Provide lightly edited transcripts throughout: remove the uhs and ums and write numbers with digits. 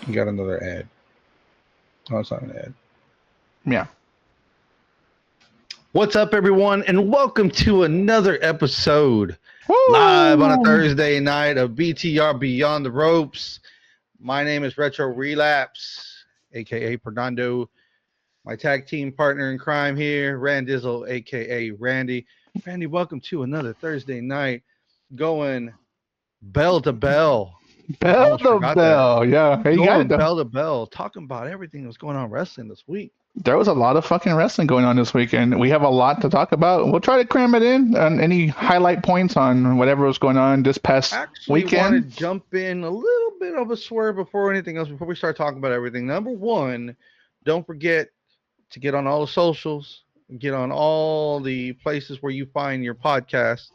You got another ad. Oh, it's not an ad. Yeah. What's up, everyone, and welcome to another episode Woo! live on a Thursday night of BTR Beyond the Ropes. My name is Retro Relapse, aka Fernando. My tag team partner in crime here, Randizzle, aka Randy. Randy, welcome to another Thursday night going bell to bell. I Bell almost to forgot that. bell. Yeah. Hey, you got it, Going though. bell to bell, talking about everything that's going on in wrestling this week. There was a lot of fucking wrestling going on this weekend. We have a lot to talk about. We'll try to cram it in on any highlight points on whatever was going on this past Actually want to weekend. jump in a little bit of a swerve before anything else, before we start talking about everything. Number one, don't forget to get on all the socials, get on all the places where you find your podcast,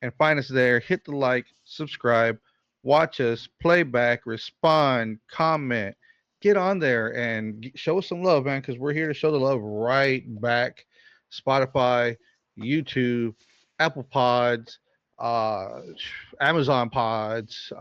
and find us there. Hit the like, subscribe, watch us, play back, respond, comment. Get on there and show us some love, man, because we're here to show the love right back. Spotify, YouTube, Apple Pods, uh, Amazon Pods,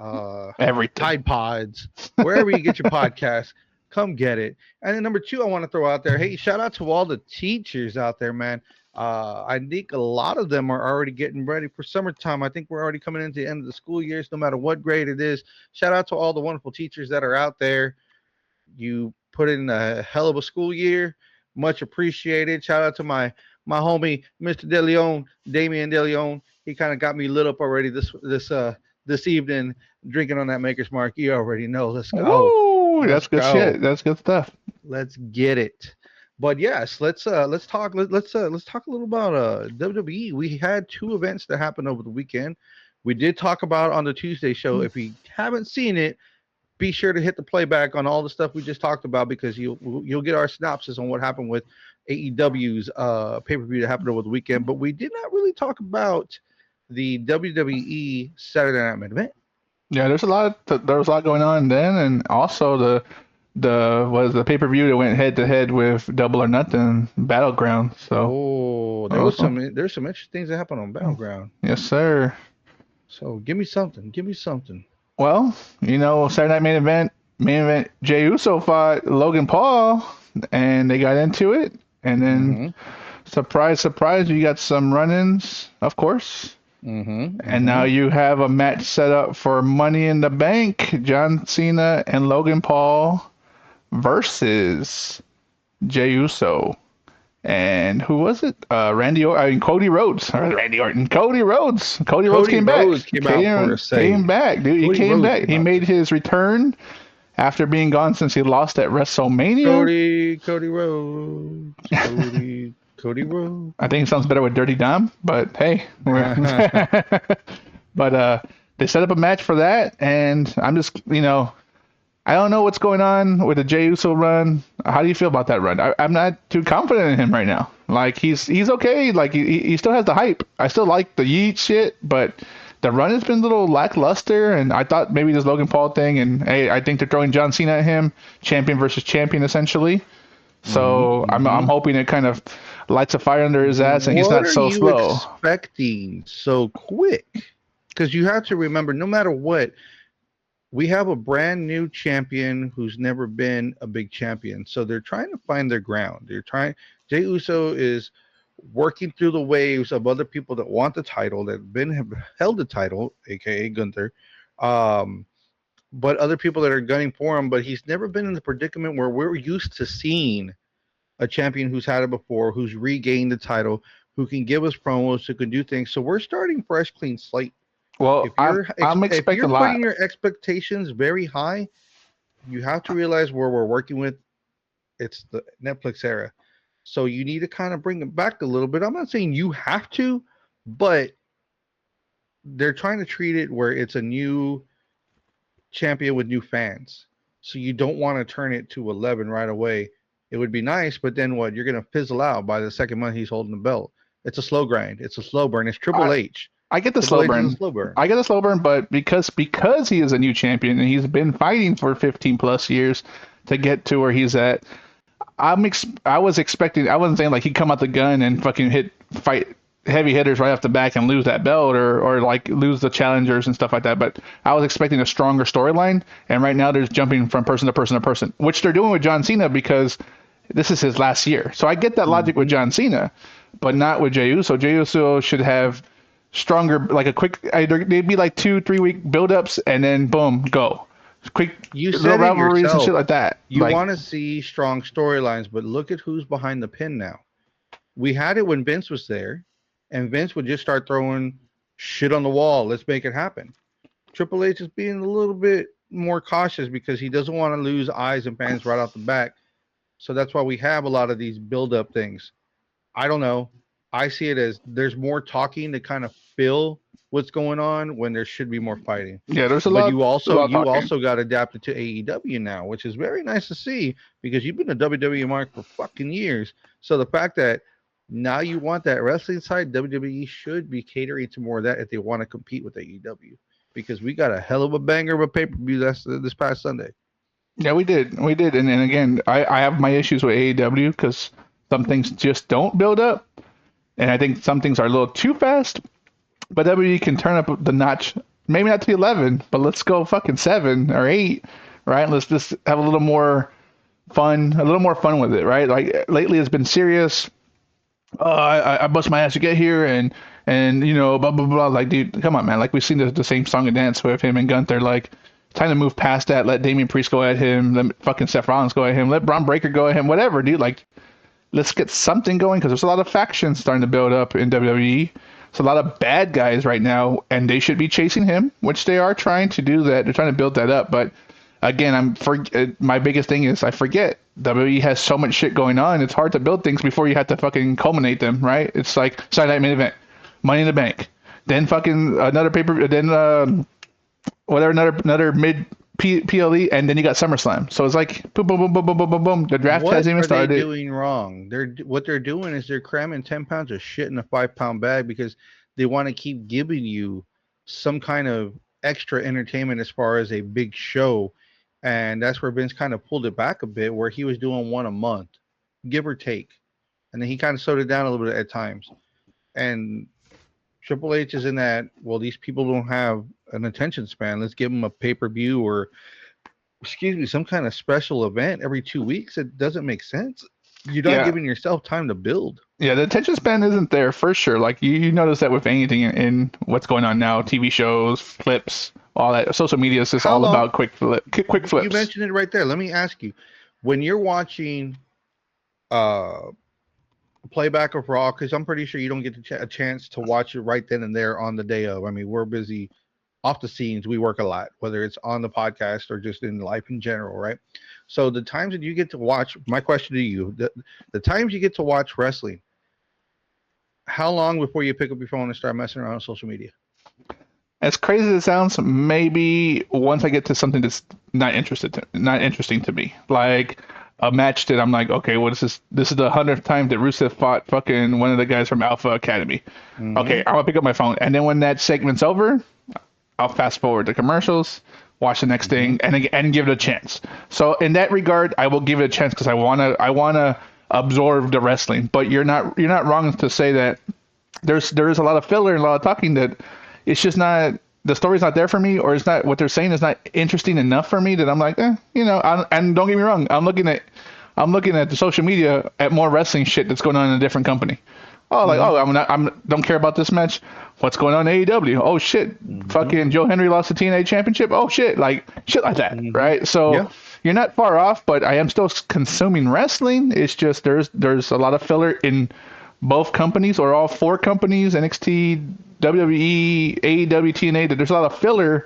Everything. Tide Pods, wherever you get your podcasts, come get it. And then number two, I want to throw out there, hey, shout out to all the teachers out there, man. I think a lot of them are already getting ready for summertime. I think we're already coming into the end of the school years, no matter what grade it is. Shout out to all the wonderful teachers that are out there. You put in a hell of a school year. Much appreciated. Shout out to my homie, Mr. DeLeon, Damian DeLeon. He kind of got me lit up already this evening, drinking on that Maker's Mark. You already know. Let's go. Woo! Let's That's good go. shit. That's good stuff. Let's get it. But yes, let's talk let's talk a little about WWE. We had two events that happened over the weekend. We did talk about on the Tuesday show. If you haven't seen it, be sure to hit the playback on all the stuff we just talked about because you'll get our synopsis on what happened with AEW's pay-per-view that happened over the weekend. But we did not really talk about the WWE Saturday Night Main Event. Yeah, there was a lot going on then, and also the pay per view that went head to head with Double or Nothing Battleground. So Oh, there's some interesting things that happened on Battleground. yes, sir. So give me something. Give me something. Well, Saturday Night main event, Jey Uso fought Logan Paul, and they got into it. And then, surprise, surprise, you got some run-ins, of course. And now you have a match set up for Money in the Bank, John Cena and Logan Paul versus Jey Uso. And who was it? Cody Rhodes. Randy Orton. Cody Rhodes. Cody Rhodes came back. Came back, dude. He came back. He made his return after being gone since he lost at WrestleMania. Cody Rhodes. Cody Rhodes. I think it sounds better with Dirty Dom, but hey. But they set up a match for that, and I'm just, I don't know what's going on with the Jey Uso run. How do you feel about that run? I'm not too confident in him right now. Like, he's okay. Like, he still has the hype. I still like the yeet shit, but the run has been a little lackluster, and I thought maybe this Logan Paul thing, and hey, I think they're throwing John Cena at him, champion versus champion, essentially. So I'm hoping it kind of lights a fire under his ass, and he's not so slow. What are you expecting so quick? Because you have to remember, no matter what, we have a brand new champion who's never been a big champion. So they're trying to find their ground. Jey Uso is working through the waves of other people that want the title, that have held the title, aka Gunther. But other people that are gunning for him, but he's never been in the predicament where we're used to seeing a champion who's had it before, who's regained the title, who can give us promos, who can do things. So we're starting fresh, clean slate. Well, I'm expecting if you're a lot. putting your expectations very high, you have to realize where we're working with. It's the Netflix era. So you need to kind of bring it back a little bit. I'm not saying you have to, but they're trying to treat it where it's a new champion with new fans. So you don't want to turn it to 11 right away. It would be nice, but then what? You're going to fizzle out by the second month he's holding the belt. It's a slow grind. It's a slow burn. It's Triple H. I get the slow burn. I get the slow burn, but because he is a new champion and he's been fighting for 15 plus years to get to where he's at, I was expecting. I wasn't saying like he'd come out the gun and fucking fight heavy hitters right off the back and lose that belt or like lose the challengers and stuff like that. But I was expecting a stronger storyline, and right now they're just jumping from person to person to person, which they're doing with John Cena because this is his last year. So I get that logic with John Cena, but not with Jey Uso. Jey Uso should have stronger, like a quick, they'd be like 2-3 week build-ups and then boom, go. Quick You little said it rivalries and yourself. shit like that. You Like, want to see strong storylines, but look at who's behind the pin now. We had it when Vince was there, and Vince would just start throwing shit on the wall. Let's make it happen. Triple H is being a little bit more cautious because he doesn't want to lose eyes and fans right off the back. So that's why we have a lot of these build-up things. I don't know. I see it as there's more talking to kind of fill what's going on when there should be more fighting. yeah, there's a But lot, you a also lot of you talking. also got adapted to AEW now, which is very nice to see because you've been a WWE mark for fucking years. So the fact that now you want that wrestling side, WWE should be catering to more of that if they want to compete with AEW. Because we got a hell of a banger of a pay-per-view this past Sunday. Yeah, we did, and again, I have my issues with AEW because some things just don't build up, and I think some things are a little too fast. But WWE can turn up the notch, maybe not to 11, but let's go fucking 7 or 8, right? Let's just have a little more fun with it, right? Like lately, it's been serious. I bust my ass to get here, and you know, blah blah blah. Like, dude, come on, man. Like we've seen the same song and dance with him and Gunther. Like, time to move past that. Let Damian Priest go at him. Let fucking Seth Rollins go at him. Let Braun Breaker go at him. Whatever, dude. Like, let's get something going because there's a lot of factions starting to build up in WWE. It's a lot of bad guys right now, and they should be chasing him, which they are trying to do that. They're trying to build that up, but again, my biggest thing is I forget WWE has so much shit going on. It's hard to build things before you have to fucking culminate them, right? It's like Saturday Night Main Event, Money in the Bank, then fucking another paper, then whatever another mid PLE, and then you got SummerSlam. So it's like boom, boom, boom, boom, boom, boom, boom, boom. The draft What hasn't even are they started. doing wrong? What they're doing is they're cramming 10 pounds of shit in a 5 pound bag because they want to keep giving you some kind of extra entertainment as far as a big show. And that's where Vince kind of pulled it back a bit, where he was doing one a month, give or take. And then he kind of slowed it down a little bit at times. And Triple H is in that, well, these people don't have an attention span. Let's give them a pay per view or, excuse me, some kind of special event every 2 weeks. It doesn't make sense. You're not Yeah, giving yourself time to build. yeah. The attention span isn't there for sure. Like you notice that with anything in what's going on now, TV shows, clips, all that. Social media is just How all long? about quick You flips. mentioned it right there. Let me ask you, when you're watching uh playback of Raw, because I'm pretty sure you don't get a chance to watch it right then and there on the day of. I mean, we're busy off the scenes. We work a lot, whether it's on the podcast or just in life in general, right? So the times that you get to watch, my question to you, the times you get to watch wrestling, how long before you pick up your phone and start messing around on social media? As crazy as it sounds, maybe once I get to something that's not interesting to me, like a match that I'm like, okay, what is this? This is the 100th time that Rusev fought fucking one of the guys from Alpha Academy. Okay, Mm-hmm. I'm gonna pick up my phone, and then when that segment's over, I'll fast forward the commercials, watch the next Mm-hmm. thing, and give it a chance. So in that regard, I will give it a chance because I wanna absorb the wrestling. But you're not wrong to say that there is a lot of filler and a lot of talking that it's just not the story's not there for me, or it's not what they're saying is not interesting enough for me that I'm like, and don't get me wrong, I'm looking at the social media at more wrestling shit that's going on in a different company. Oh, like, Mm-hmm. oh, I'm don't care about this match. What's going on in AEW? Oh shit, Mm-hmm. fucking Joe Henry lost the TNA championship. Oh shit, like shit like that, Mm-hmm. right? So Yeah. you're not far off, but I am still consuming wrestling. It's just there's a lot of filler in both companies or all four companies, NXT, WWE, AEW, TNA. That there's a lot of filler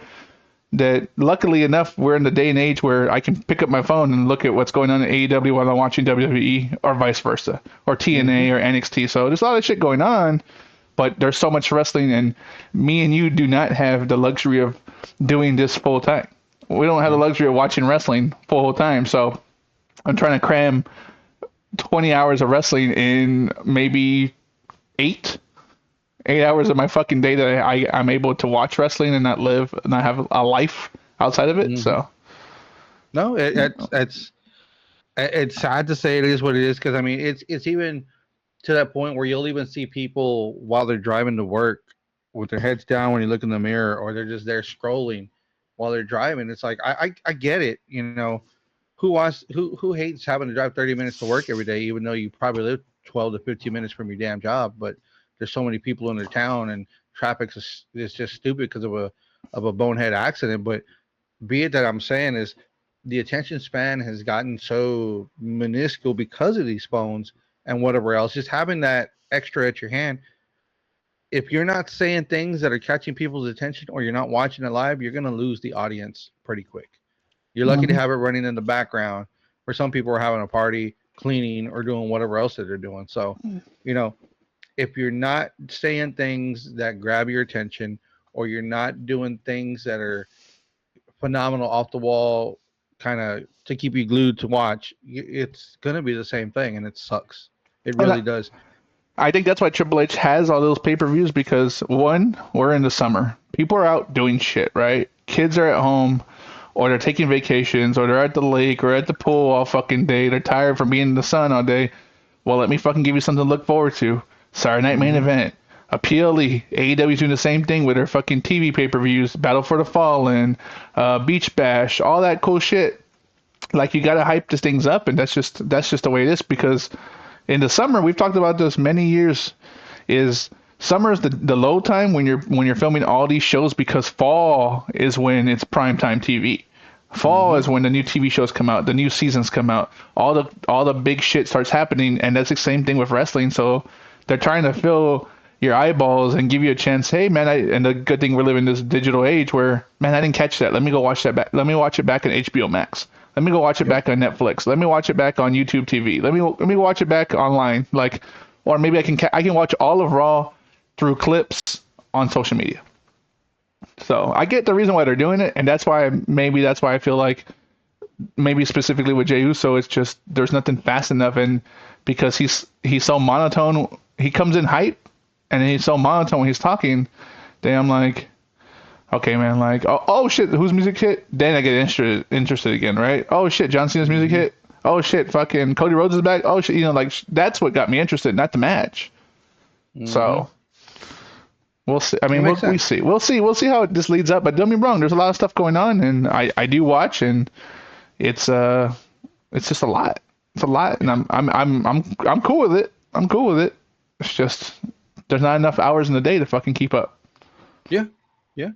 that luckily enough we're in the day and age where I can pick up my phone and look at what's going on in AEW while I'm watching WWE or vice versa or Mm-hmm. TNA or NXT. So there's a lot of shit going on, but there's so much wrestling and me and you do not have the luxury of doing this full time. We don't have the luxury of watching wrestling full time. So I'm trying to cram 20 hours of wrestling in maybe eight 8 hours of my fucking day that I'm able to watch wrestling and not have a life outside of it. Mm-hmm. So No, it's sad to say it is what it is because I mean it's even to that point where you'll even see people while they're driving to work with their heads down when you look in the mirror, or they're just there scrolling while they're driving. It's like I get it, you know. Who hates having to drive 30 minutes to work every day, even though you probably live 12 to 15 minutes from your damn job? But there's so many people in their town, and traffic is just stupid because of a bonehead accident. But be it that I'm saying is the attention span has gotten so minuscule because of these phones and whatever else. Just having that extra at your hand, if you're not saying things that are catching people's attention or you're not watching it live, you're going to lose the audience pretty quick. You're lucky to Mhm. have it running in the background where some people are having a party, cleaning, or doing whatever else that they're doing. So, you know, if you're not saying things that grab your attention, or you're not doing things that are phenomenal off the wall, kind of to keep you glued to watch, it's going to be the same thing, and it sucks. It And really does. I think that's why Triple H has all those pay-per-views because one, we're in the summer. People are out doing shit, right? Kids are at home or they're taking vacations or they're at the lake or at the pool all fucking day. They're tired from being in the sun all day. Well, let me fucking give you something to look forward to. Saturday Night Main Hmm. Event, a PLE. AEW's doing the same thing with their fucking TV pay-per-views, Battle for the Fallen, Beach Bash, all that cool shit. Like you gotta hype these things up, and that's just the way it is because in the summer, we've talked about this many years, is summer is the low time when you're filming all these shows because fall is when it's prime time TV. Fall Hmm. is when the new TV shows come out, the new seasons come out, all the big shit starts happening, and that's the same thing with wrestling. So they're trying to fill your eyeballs and give you a chance. Hey man, and the good thing we're living in this digital age where man, I didn't catch that. Let me go watch that back. Let me watch it back on HBO Max. Let me go watch it Yep. back on Netflix. Let me watch it back on YouTube TV. Let me watch it back online. Like, or maybe I can watch all of Raw through clips on social media. So I get the reason why they're doing it, and that's why I feel like maybe specifically with Jey Uso, it's just there's nothing fast enough, and because he's so monotone, he comes in hype, and he's so monotone when he's talking. Then I'm like, okay, man, like, oh shit, whose music hit? Then I get interested again, right? Oh shit, John Cena's music Hmm. hit. Oh shit, fucking Cody Rhodes is back. Oh shit, like that's what got me interested, not the match. Hmm. So we'll see. I It mean, makes we sense. see. We'll see how this leads up. But don't be wrong, there's a lot of stuff going on, and I do watch, and it's it's just a lot. It's a lot, and Yeah. I'm cool with it. I'm cool with it. It's just there's not enough hours in the day to fucking keep up. Yeah. Yeah.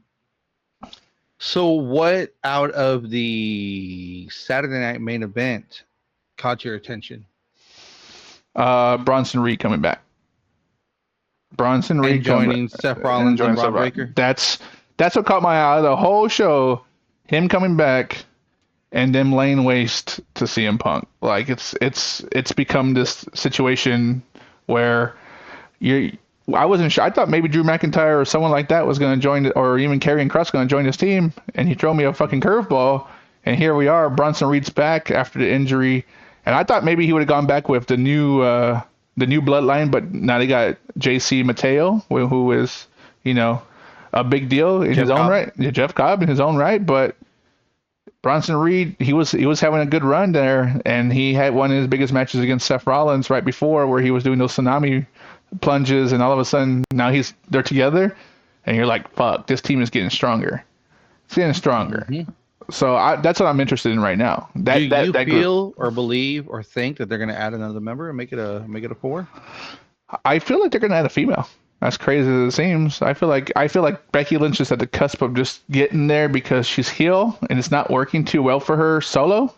So, what out of the Saturday night main event caught your attention Bronson Reed coming back. Bronson and Reed come joining Seth and Rollins and join Rob Survivor. Baker? That's what caught my eye the whole show. Him coming back and them laying waste to CM Punk. Like it's become this situation where you I wasn't sure. I thought maybe Drew McIntyre or someone like that was going to join, or even Karrion Kross going to join his team, and he threw me a fucking curveball, and here we are. Bronson Reed's back after the injury, and I thought maybe he would have gone back with the new bloodline, but now they got JC Mateo, who is a big deal in his Jeff own Cobb. right. Yeah, Jeff Cobb in his own right, but Bronson Reed, he was having a good run there, and he had one of his biggest matches against Seth Rollins right before, where he was doing those tsunami plunges, and all of a sudden now they're together, and you're like, fuck, this team is getting stronger. It's getting stronger. Hmm. So that's what I'm interested in right now. Do That that you that group. feel or believe or think that they're going to add another member and make it a four? I feel like they're gonna add a female. As crazy as it seems, I feel like Becky Lynch is at the cusp of just getting there because she's heel and it's not working too well for her solo.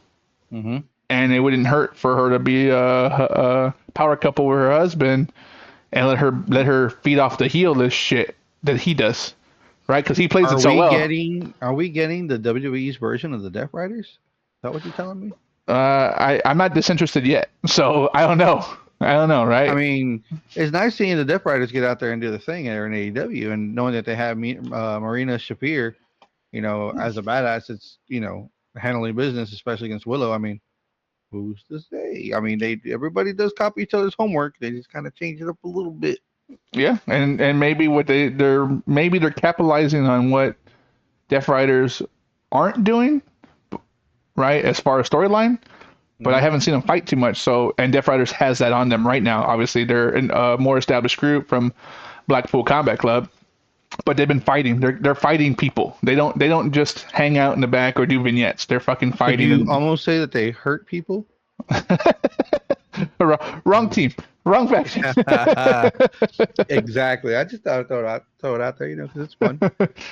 Hmm. And it wouldn't hurt for her to be a power couple with her husband and let her feed off the heelless shit that he does, right? Because he plays it so well. Are we getting the WWE's version of the Death Riders? Is that what you're telling me? I'm not disinterested yet, so I don't know. I don't know, I right? mean, it's nice seeing the Death Riders get out there and do the thing there in AEW, and knowing that they have Marina Shafir, as a badass. It's handling business, especially against Willow. I mean, who's to say? I mean, everybody does copy each other's homework. They just kind of change it up a little bit. Yeah, and maybe they're capitalizing on what Death Riders aren't doing, right? As far as storyline, but I Hmm. haven't seen them fight too much. So, and Death Riders has that on them right now. Obviously, they're a more established group from Blackpool Combat Club, but they've been fighting. They're fighting people. They don't just hang out in the back or do vignettes. They're fucking Could fighting. you And almost say that they hurt people? wrong team, wrong faction. Exactly. I just thought I'd throw it out there, because it's fun.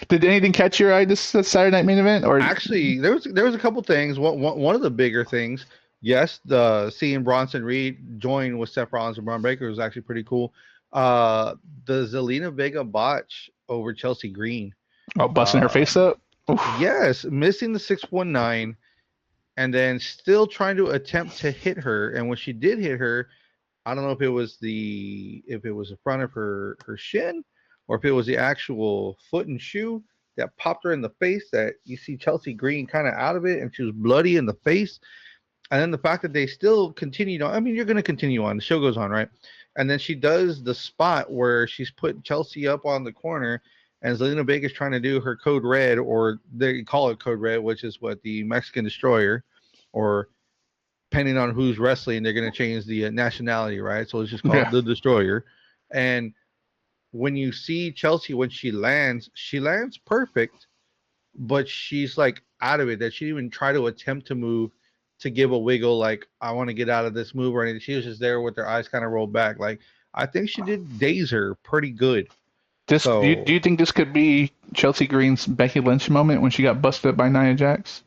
Did anything catch your eye this Saturday night main event? Or Actually, there was a couple things. One of the bigger things, yes, the seeing Bronson Reed join with Seth Rollins and Braun Breaker was actually pretty cool. Uh, the Zelina Vega botch over Chelsea Green. oh, busting her face Um, up? Oof. yes, missing the 619, and then still trying to attempt to hit her. And when she did hit her, I don't know if it was the front of her shin, or if it was the actual foot and shoe that popped her in the face, that you see Chelsea Green kind of out of it and she was bloody in the face. And then the fact that they still continued on. I mean, you're going to continue on. The show goes on, right? And then she does the spot where she's put Chelsea up on the corner, and Zelina Vega's trying to do her code red, or they call it code red, which is what the Mexican destroyer, or depending on who's wrestling, they're going to change the nationality, right? So it's just called Yeah. the Destroyer. And when you see Chelsea, when she lands perfect, but she's like out of it. That she didn't even try to attempt to move, to give a wiggle, like I want to get out of this move or anything. She was just there with her eyes kind of rolled back. Like I think she did daze her pretty good. This do So you think this could be Chelsea Green's Becky Lynch moment when she got busted up by Nia Jax?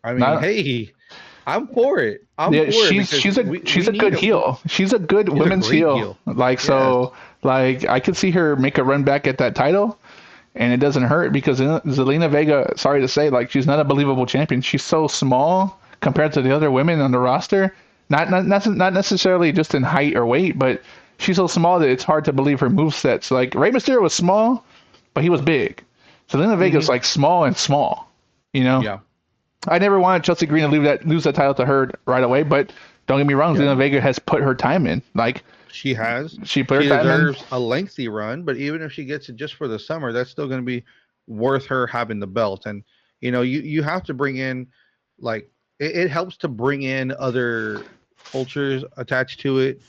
I mean, Not hey, I'm for it. I'm Yeah, for it she's because she's a we she's a need good it. heel. She's a good She's a women's great heel. heel. Like Yes. so, like I could see her make a run back at that title, and it doesn't hurt because Zelina Vega, sorry to say, like she's not a believable champion. She's so small compared to the other women on the roster. Not necessarily just in height or weight, but she's so small that it's hard to believe her move sets. Like Rey Mysterio was small, but he was big. Zelina Vega's Hmm. like small and small. You know, Yeah. I never wanted Chelsea Green to lose that title to her right away, but don't get me wrong, Yeah. Zelina Vega has put her time in. Like She has. she put her She time in. deserves a lengthy run, but even if she gets it just for the summer, that's still going to be worth her having the belt. And you have to bring in, like, it helps to bring in other cultures attached to it,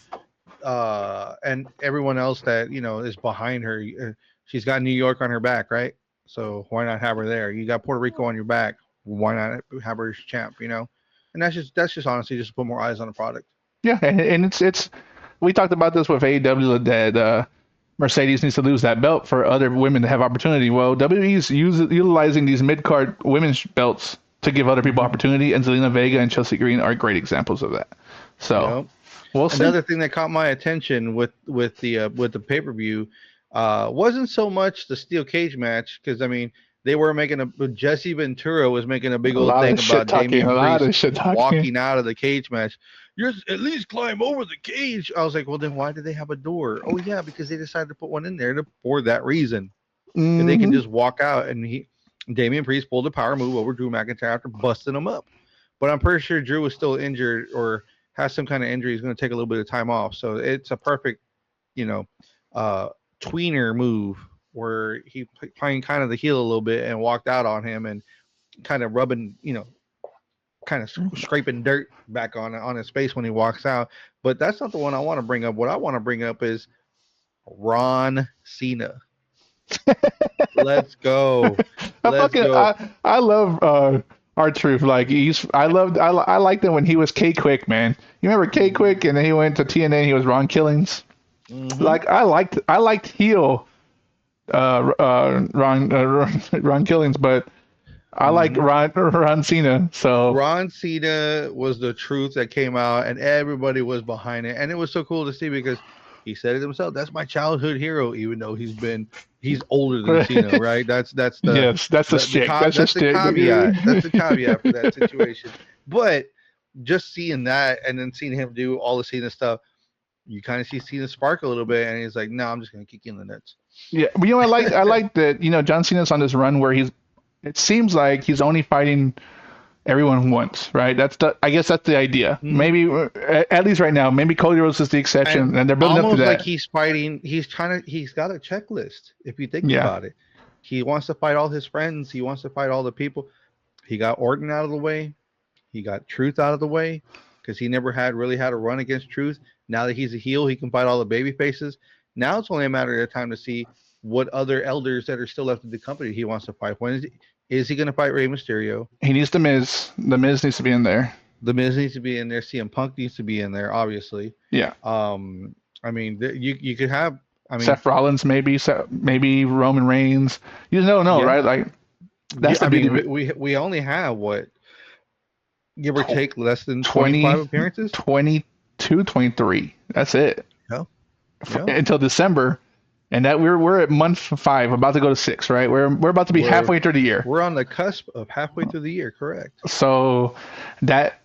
and everyone else that is behind her. She's got New York on her back, right? So why not have her there? You got Puerto Rico on your back. Why not have her as champ? And that's just honestly just to put more eyes on the product. Yeah, and it's we talked about this with AEW that Mercedes needs to lose that belt for other women to have opportunity. Well, WWE's utilizing these mid card women's belts to give other people Hmm. opportunity, and Zelina Vega and Chelsea Green are great examples of that. So Yep. we'll see. Another thing that caught my attention with the pay-per-view wasn't so much the steel cage match, because I mean they were making Jesse Ventura was making a big A old lot thing of shit about talking. Damian A lot Priest of shit talking. walking out of the cage match. You're at least climb over the cage. I was like, well, then why did they have a door? Oh yeah, because they decided to put one in there for that reason. If they can Hmm. just walk out, and Damian Priest pulled a power move over Drew McIntyre after busting him up. But I'm pretty sure Drew was still injured or has some kind of injury. He's going to take a little bit of time off. So it's a perfect, you know, uh, tweener move where he playing kind of the heel a little bit and walked out on him and kind of rubbing, kind of scraping dirt back on his face when he walks out. But that's not the one I want to bring up. What I want to bring up is Ron Cena. Let's go. I Let's fucking go. I love our truth. Like I liked him when he was K Quick, man. You remember K Hmm. Quick, and then he went to TNA and he was Ron Killings. Hmm. Like I liked heel Ron Killings, but I like Hmm. Ron Cena. So Ron Cena was the truth that came out, and everybody was behind it, and it was so cool to see because he said it himself. That's my childhood hero, even though he's older than Cena, right? That's the yes, that's a the the stick. co- That's a that's the stick. caveat. That's the caveat for that situation. But just seeing that, and then seeing him do all the Cena stuff, you kind of see Cena spark a little bit, and he's like, "No, I'm just gonna kick you in the nuts." Yeah, but I like that John Cena's on this run where it seems like he's only fighting everyone once, right? I guess that's the idea. Hmm. Maybe at least right now, maybe Cody Rhodes is the And exception, and they're building up to almost like that. he's fighting. He's got a checklist. If you think Yeah, about it, he wants to fight all his friends. He wants to fight all the people. He got Orton out of the way. He got Truth out of the way. because he never really had a run against Truth. Now that he's a heel, he can fight all the baby faces. Now it's only a matter of time to see what other elders that are still left in the company he wants to fight. Is he going to fight Rey Mysterio? He needs the Miz. The Miz needs to be in there. The Miz needs to be in there. CM Punk needs to be in there, obviously. Yeah. I mean, you could have. I mean, Seth Rollins, maybe Roman Reigns. You don't know, right? Like that's I the mean, we only have what, give or take, less than 20, 25 appearances. 22, 23. That's it. Yeah. Until December, and that we're at month 5, about to go to 6, right? We're about to be halfway through the year. We're on the cusp of halfway through the year, correct? So that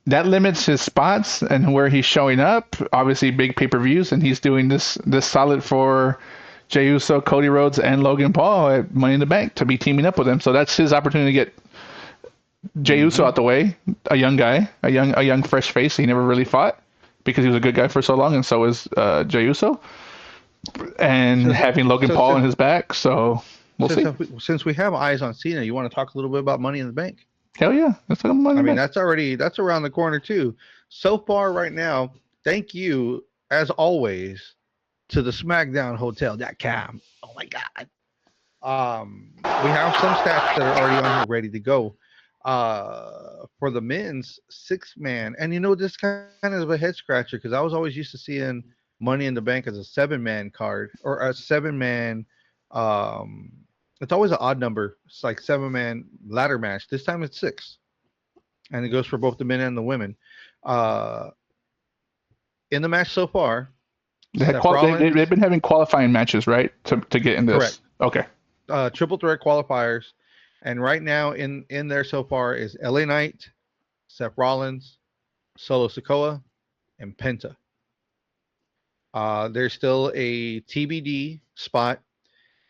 limits his spots and where he's showing up. Obviously, big pay-per-views, and he's doing this solid for Jey Uso, Cody Rhodes, and Logan Paul at Money in the Bank to be teaming up with him. So that's his opportunity to get Jey Uso out the way, a young guy, a young fresh face. He never really fought because he was a good guy for so long, and so is Jey Uso. And having Logan Paul in his back, so we'll see. Since we have eyes on Cena, you want to talk a little bit about Money in the Bank? Hell yeah, let's talk about Money in the Bank. That's around the corner too. So far, right now, thank you as always to the SmackDownHotel.com. Oh my God. We have some stats that are already on here ready to go. For the men's 6-man, and this kind of a head scratcher because I was always used to seeing Money in the Bank as a 7-man card or a 7-man. It's always an odd number. It's like 7-man ladder match. This time it's 6, and it goes for both the men and the women. In the match so far, they've been having qualifying matches, right, to get in this. Correct. Okay. Triple threat qualifiers, and right now in there so far is LA Knight, Seth Rollins, Solo Sikoa, and Penta. There's still a TBD spot,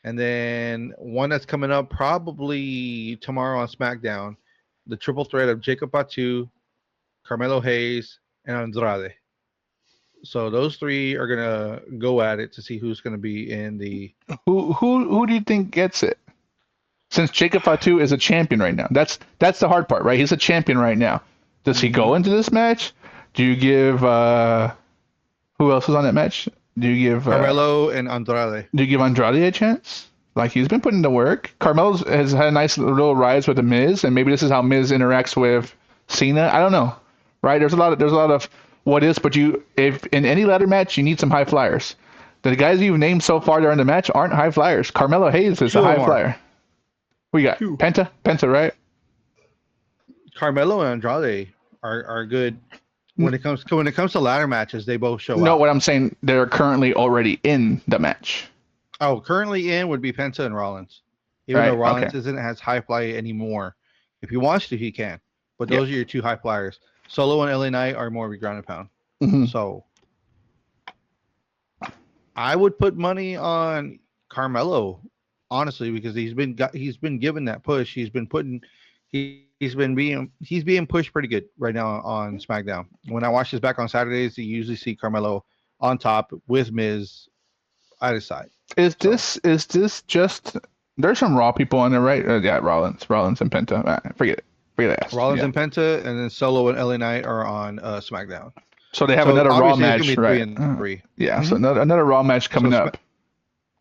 and then one that's coming up probably tomorrow on SmackDown, the triple threat of Jacob Fatu, Carmelo Hayes, and Andrade. So those 3 are gonna go at it to see who's gonna be in the. Who do you think gets it? Since Jacob Fatu is a champion right now, that's the hard part, right? He's a champion right now. Does he go into this match? Do you give who else was on that match? Do you give Carmelo and Andrade? Do you give Andrade a chance? Like, he's been putting in the work. Carmelo has had a nice little rise with the Miz, and maybe this is how Miz interacts with Cena. I don't know, right? There's a lot of what is, but if in any ladder match you need some high flyers. The guys you've named so far during the match aren't high flyers. Carmelo Hayes is a high flyer. We got Penta, right? Carmelo and Andrade are good. When it comes to ladder matches, they both show up. No, what I'm saying, they're currently already in the match. Oh, currently in would be Penta and Rollins. Even though Rollins isn't as high fly anymore. If he wants to, he can. But those are your 2 high flyers. Solo and LA Knight are more of a ground and pound. Mm-hmm. So I would put money on Carmelo, honestly, because he's been given that push. He's being pushed pretty good right now on SmackDown. When I watch this back on Saturdays, you usually see Carmelo on top with Miz at his side. Is this just? There's some Raw people on there, right? Yeah, Rollins and Penta. Forget it. Rollins and Penta, and then Solo and LA Knight are on SmackDown. So they have another Raw match, right? 3 and 3. Yeah, so another Raw match coming up.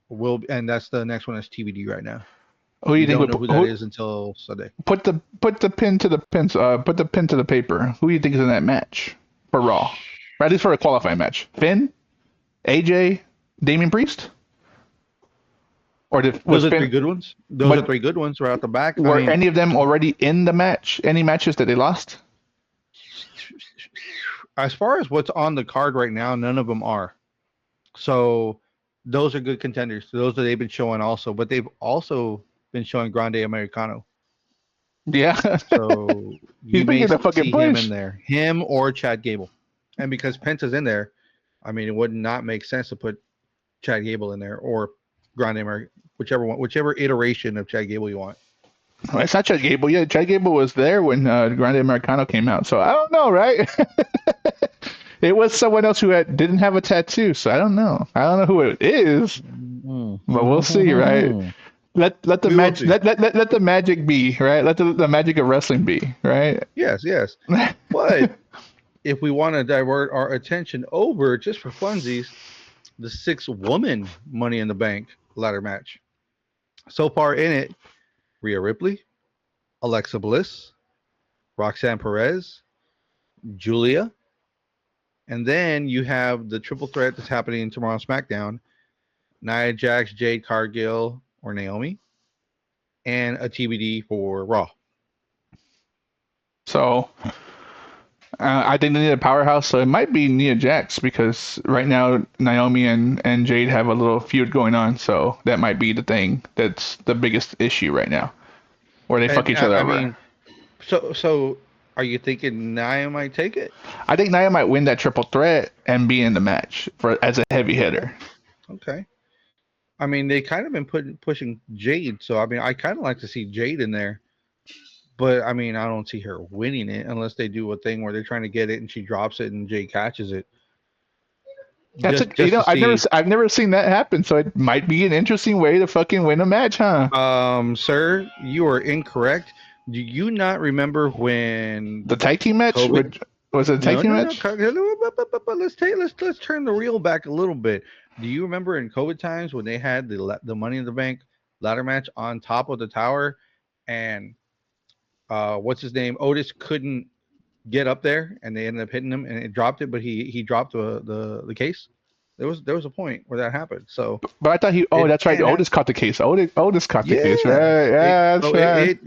And that's the next one is TBD right now. Who do you think? Don't know who that is until Sunday. Put the pin to the paper. Who do you think is in that match for Raw? Or at least for a qualifying match. Finn, AJ, Damian Priest. Or those are 3 good ones. Those are 3 good ones right out the back. Were any of them already in the match? Any matches that they lost? As far as what's on the card right now, none of them are. So those are good contenders. Those that they've been showing also, but they've also been showing Grande Americano. Yeah. So you may see him in there, him or Chad Gable, and because Penta's in there, I mean, it would not make sense to put Chad Gable in there or Grande Americano, whichever iteration of Chad Gable you want. Well, it's not Chad Gable. Yeah, Chad Gable was there when Grande Americano came out. So I don't know, right? It was someone else who didn't have a tattoo. So I don't know. I don't know who it is, but we'll see, right? Let the magic let the magic be, right? Let the magic of wrestling be, right? Yes. But if we want to divert our attention over just for funsies, the 6-woman Money in the Bank ladder match. So far in it, Rhea Ripley, Alexa Bliss, Roxanne Perez, Julia, and then you have the triple threat that's happening tomorrow on SmackDown: Nia Jax, Jade Cargill, or Naomi, and a TBD for Raw. So I think they need a powerhouse, so it might be Nia Jax because right now Naomi and Jade have a little feud going on, so that might be the thing that's the biggest issue right now, where they fuck And each other I over. mean, so are you thinking Nia might take it? I think Nia might win that triple threat and be in the match for as a heavy Okay. hitter. Okay. I mean, they kind of been pushing Jade, so I mean, I kind of like to see Jade in there. But I mean, I don't see her winning it unless they do a thing where they're trying to get it and she drops it and Jade catches it. That's a Just to see. I've never seen that happen, so it might be an interesting way to fucking win a match, huh? Sir, you are incorrect. Do you not remember when The tag team match COVID? was it a tag No, team no, no. match? But let's turn the reel back a little bit. Do you remember in COVID times when they had the Money in the Bank ladder match on top of the tower, and what's his name? Otis couldn't get up there, and they ended up hitting him, and it dropped it, but he dropped the case. There was a point where that happened. So But I thought it that's right. can happen. Otis caught the case. Otis caught the case, Yeah, right? Yeah, that's so right.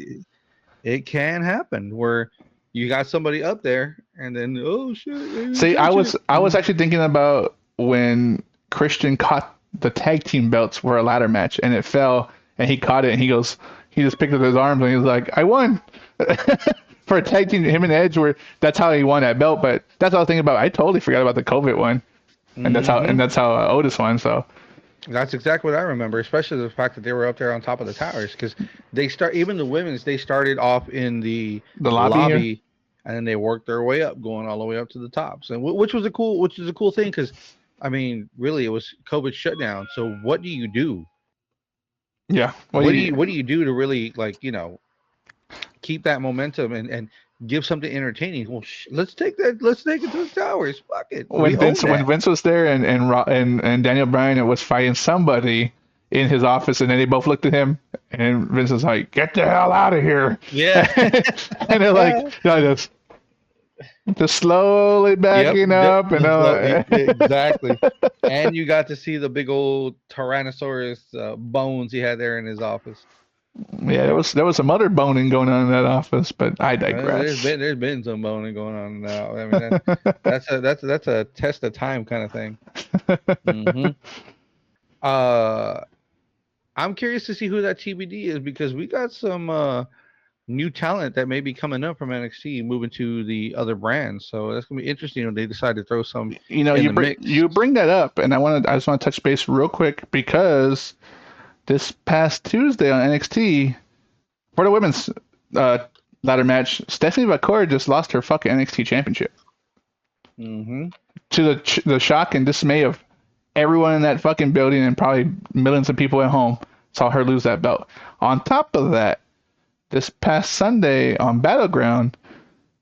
it can happen where you got somebody up there, and then oh shit, they didn't See, catch it. I was actually thinking about when Christian caught the tag team belts for a ladder match and it fell and he caught it and he just picked up his arms and he was like, I won. For a tag team, him and Edge were that's how he won that belt. But that's what I was thinking about. I totally forgot about the COVID one, and Hmm. that's how Otis won. So That's exactly what I remember, especially the fact that they were up there on top of the towers because even the women's they started off in the the lobby here. lobby, and then they worked their way up, going all the way up to the tops, and which is a cool thing because I mean, really, it was COVID shutdown. So what do you do? Yeah. What do you? What do you do to really keep that momentum and give something entertaining? Well, let's take it to the towers. Fuck it, we own When that. Vince was there and Daniel Bryan was fighting somebody in his office and then they both looked at him and Vince was like, "Get the hell out of here!" Yeah. and they're like, no, just slowly Yep. backing up and Exactly. And you got to see the big old Tyrannosaurus bones he had there in his office. yeah, there was some other boning going on in that office, but I digress. There's been some boning going on now. I mean that's a test of time kind of thing. Hmm. Uh, I'm curious to see who that TBD is because we got some new talent that may be coming up from NXT moving to the other brands. So that's gonna be interesting when they decide to throw some You know, in the mix. you bring that up, and I just want to touch base real quick because this past Tuesday on NXT for the women's uh, ladder match, Stephanie McCoy just lost her fucking NXT championship Hmm. to the shock and dismay of everyone in that fucking building and probably millions of people at home saw her lose that belt. On top of that, this past Sunday on Battleground,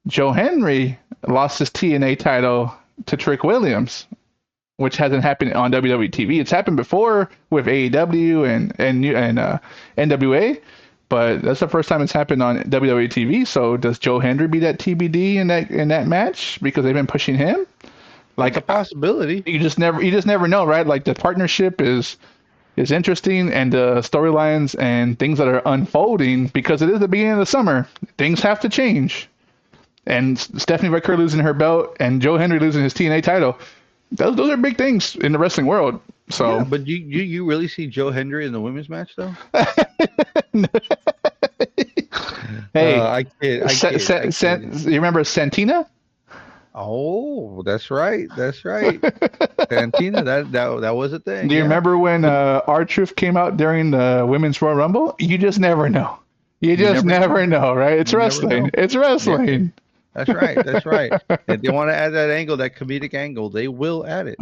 Joe Henry lost his TNA title to Trick Williams, which hasn't happened on WWE TV. It's happened before with AEW and NWA, but that's the first time it's happened on WWE TV. So does Joe Hendry be that TBD in that match because they've been pushing him? That's a Like possibility. you just never know, right? Like the partnership is interesting and the storylines and things that are unfolding because it is the beginning of the summer. Things have to change. And Stephanie Ricker losing her belt and Joe Hendry losing his TNA title, those are big things in the wrestling world. Yeah, So, but you really see Joe Hendry in the women's match though? hey, I kid. You remember Santina? Oh, that's right, that's right. Santina, that was a thing. Do you Yeah, remember when but R-Truth came out during the Women's Royal Rumble? You just never know. You you just never know. never know, right? It's You never wrestling. know. It's Yeah, wrestling. that's right. That's right. If they want to add that angle, that comedic angle, they will add it.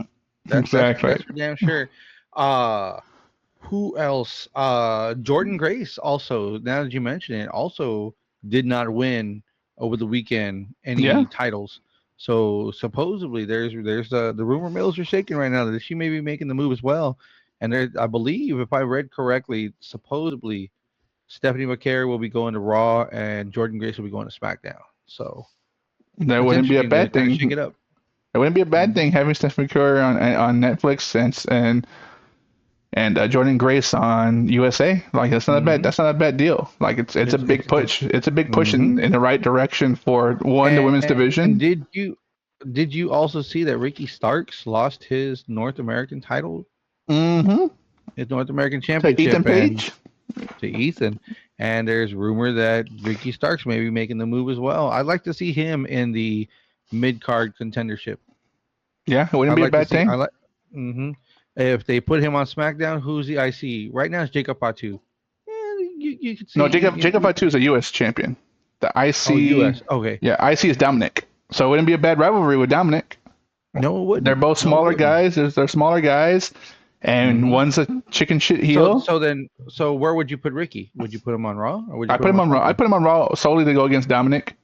Exactly. That's for damn sure. Uh who else? Jordan Grace also, now that you mention it, also did not win over the weekend Yeah. any titles. So supposedly there's the rumor mills are shaking right now that she may be making the move as well. And there, I believe, if I read correctly, supposedly Stephanie McCary will be going to Raw and Jordan Grace will be going to SmackDown. So That that's wouldn't be a interesting to bad kind of shake thing. it up. It wouldn't be a bad Mhm. thing having Steph McCurry on Netflix and Jordan Grace on USA. Like Mhm. that's not a bad deal. Like it's a big It's push. It's a big push mhm. in the right direction for one, the women's And division. did you also see that Ricky Starks lost Mm-hmm. his North American To Ethan championship, and Page. to Ethan, and there's rumor that Ricky Starks may be making the move as well. I'd like to see him in the mid card contendership. Yeah, it wouldn't I'd be a like to bad see. I thing. like. hmm If they put him on SmackDown, who's the IC right now? It's Jacob Fatu. You could see. No, Jacob Fatu is a US champion. The Oh, IC, U.S. Okay. yeah, IC is Dominic. So it wouldn't be a bad rivalry with Dominic. No, it They're wouldn't. both No, it smaller wouldn't. guys. They're smaller guys, and hmm one's a chicken shit So heel. so then so where would you put Ricky? Would you put him on Raw or would you I put put him him on on Raw. I SmackDown? put him on Raw solely to go against Dominic.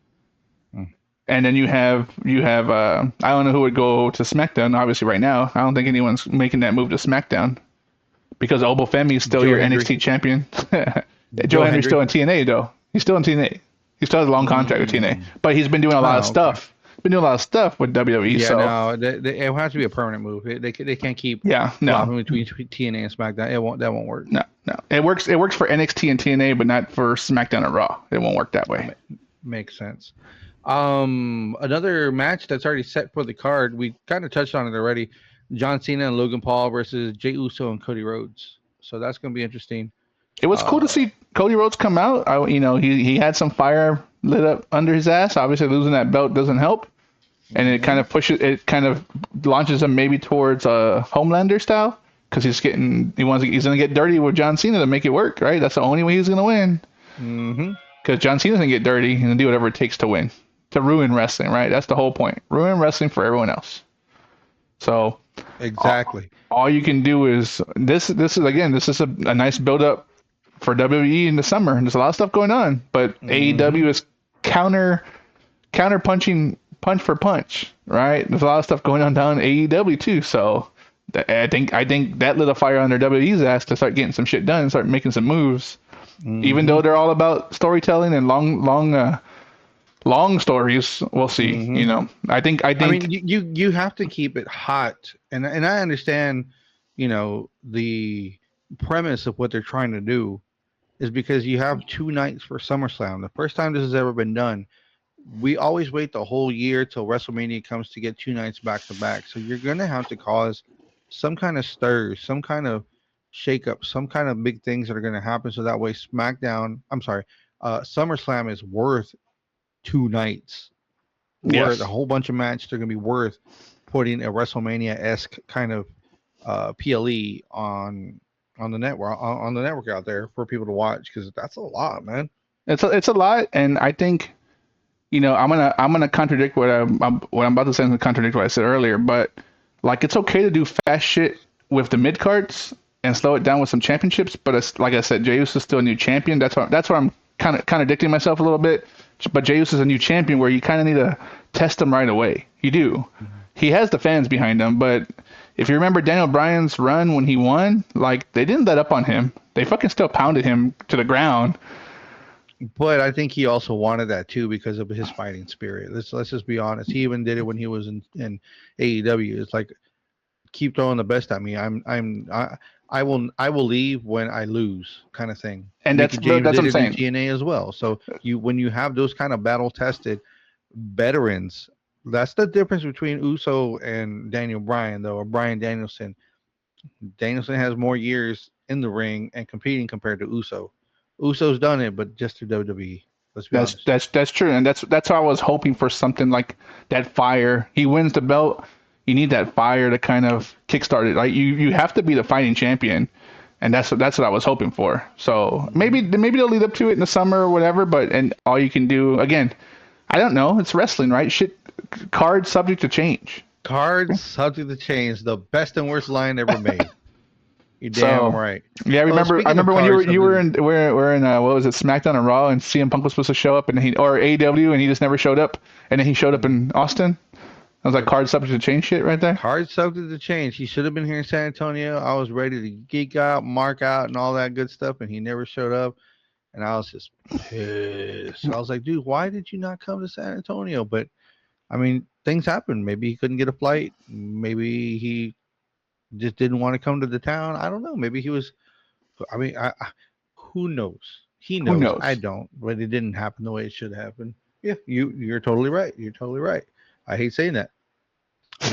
Mm. And then you have I don't know who would go to SmackDown. Obviously, right now, I don't think anyone's making that move to SmackDown because Obafemi is still Joe your Hendry. NXT champion. Joe Joe Hendry's still Hendry. in TNA though. He's still in TNA. He still has a long contract with TNA, Mm. but he's been doing a lot of Oh, okay. stuff. Been doing a lot of stuff with WWE. Yeah, So no, it has to be a permanent move. They can't keep yeah, no, flopping between TNA and SmackDown. That won't work. no, no. It works. It works for NXT and TNA, but not for SmackDown and Raw. It won't work that That way. makes sense. Another match that's already set for the card. We kind of touched on it already. John Cena and Logan Paul versus Jey Uso and Cody Rhodes. So that's going to be interesting. It was cool to Uh, see Cody Rhodes come out. He had some fire lit up under his ass. Obviously, losing that belt doesn't help, and it kind mhm. of pushes. It kind of launches him maybe towards a Homelander style because he's gonna get dirty with John Cena to make it work. Right, that's the only way he's gonna win Mhm. because John Cena's gonna get dirty and do whatever it takes to win, to ruin wrestling. Right, that's the whole point. Ruin wrestling for everyone else. So all, Exactly. all you can do is this. This is a nice build up for WWE in the summer. There's a lot of stuff going on, but AEW Mhm. is counter punching punch for punch, right? There's a lot of stuff going on down in AEW too. So I think that lit a fire under WWE's ass to start getting some shit done and start making some moves. Even though Mhm. they're all about storytelling and long stories, we'll see. Mhm. I I mean, think you have to keep it hot, and I understand, the premise of what they're trying to do is because you have 2 nights for SummerSlam. The first time this has ever been done. We always wait the whole year till WrestleMania comes to get 2 nights back to back. So you're gonna have to cause some kind of stir, some kind of shakeup, some kind of big things that are gonna happen. So that way, SummerSlam is worth 2 nights, worth a yes. whole bunch of matches. They're gonna be worth putting a WrestleMania esque kind of PLE on the network out there for people to watch because that's a lot, man. It's a lot, and I think I'm gonna contradict what I'm about to say. I'm gonna contradict what I said earlier, but like it's okay to do fast shit with the mid cards and slow it down with some championships. But it's like I said, Jey Uso is still a new champion. That's why I'm kind of contradicting myself a little bit. But Jey Uso is a new champion where you kind of need to test him right away. You do. Mhm. He has the fans behind him, but if you remember Daniel Bryan's run when he won, like they didn't let up on him. They fucking still pounded him to the ground. But I think he also wanted that too because of his fighting spirit. Let's just be honest. He even did it when he was in AEW. It's like keep throwing the best at me. I will leave when I lose kind of thing. And Mickey that's James what did I'm it in saying. TNA as well. So when you have those kind of battle tested veterans, that's the difference between Uso and Daniel Bryan though, or Bryan Danielson. Danielson has more years in the ring and competing compared to Uso. Uso's done it, but just through WWE. Let's be That's honest. that's that's true, and that's why I was hoping for something like that fire. He wins the belt. You need that fire to kind of kickstart it. Like you have to be the fighting champion, and that's what I was hoping for. So Mhm. maybe they'll lead up to it in the summer or whatever. But and all you can do again, I don't know. It's wrestling, right? Shit, cards subject to change. Cards subject to change. The best and worst line ever made. You're damn So right. yeah, Oh, I speaking of remember when cards, you were something. in we're in what was it, SmackDown and Raw, and CM Punk was supposed to show up, and he or AEW, and he just never showed up, and then he showed up Mm, in Austin. I was like, yep. card subject to change shit right there. Cards subject to change. He should have been here in San Antonio. I was ready to geek out, mark out, and all that good stuff, and he never showed up. And I was just pissed. I was like, dude, why did you not come to San Antonio? But I mean, things happen. Maybe he couldn't get a flight. Maybe he just didn't want to come to the town. I don't know. Maybe he was. I mean, who knows? He Who knows. I knows? don't. But it didn't happen the way it should happen. Yeah, you're totally right. You're totally right. I hate saying that.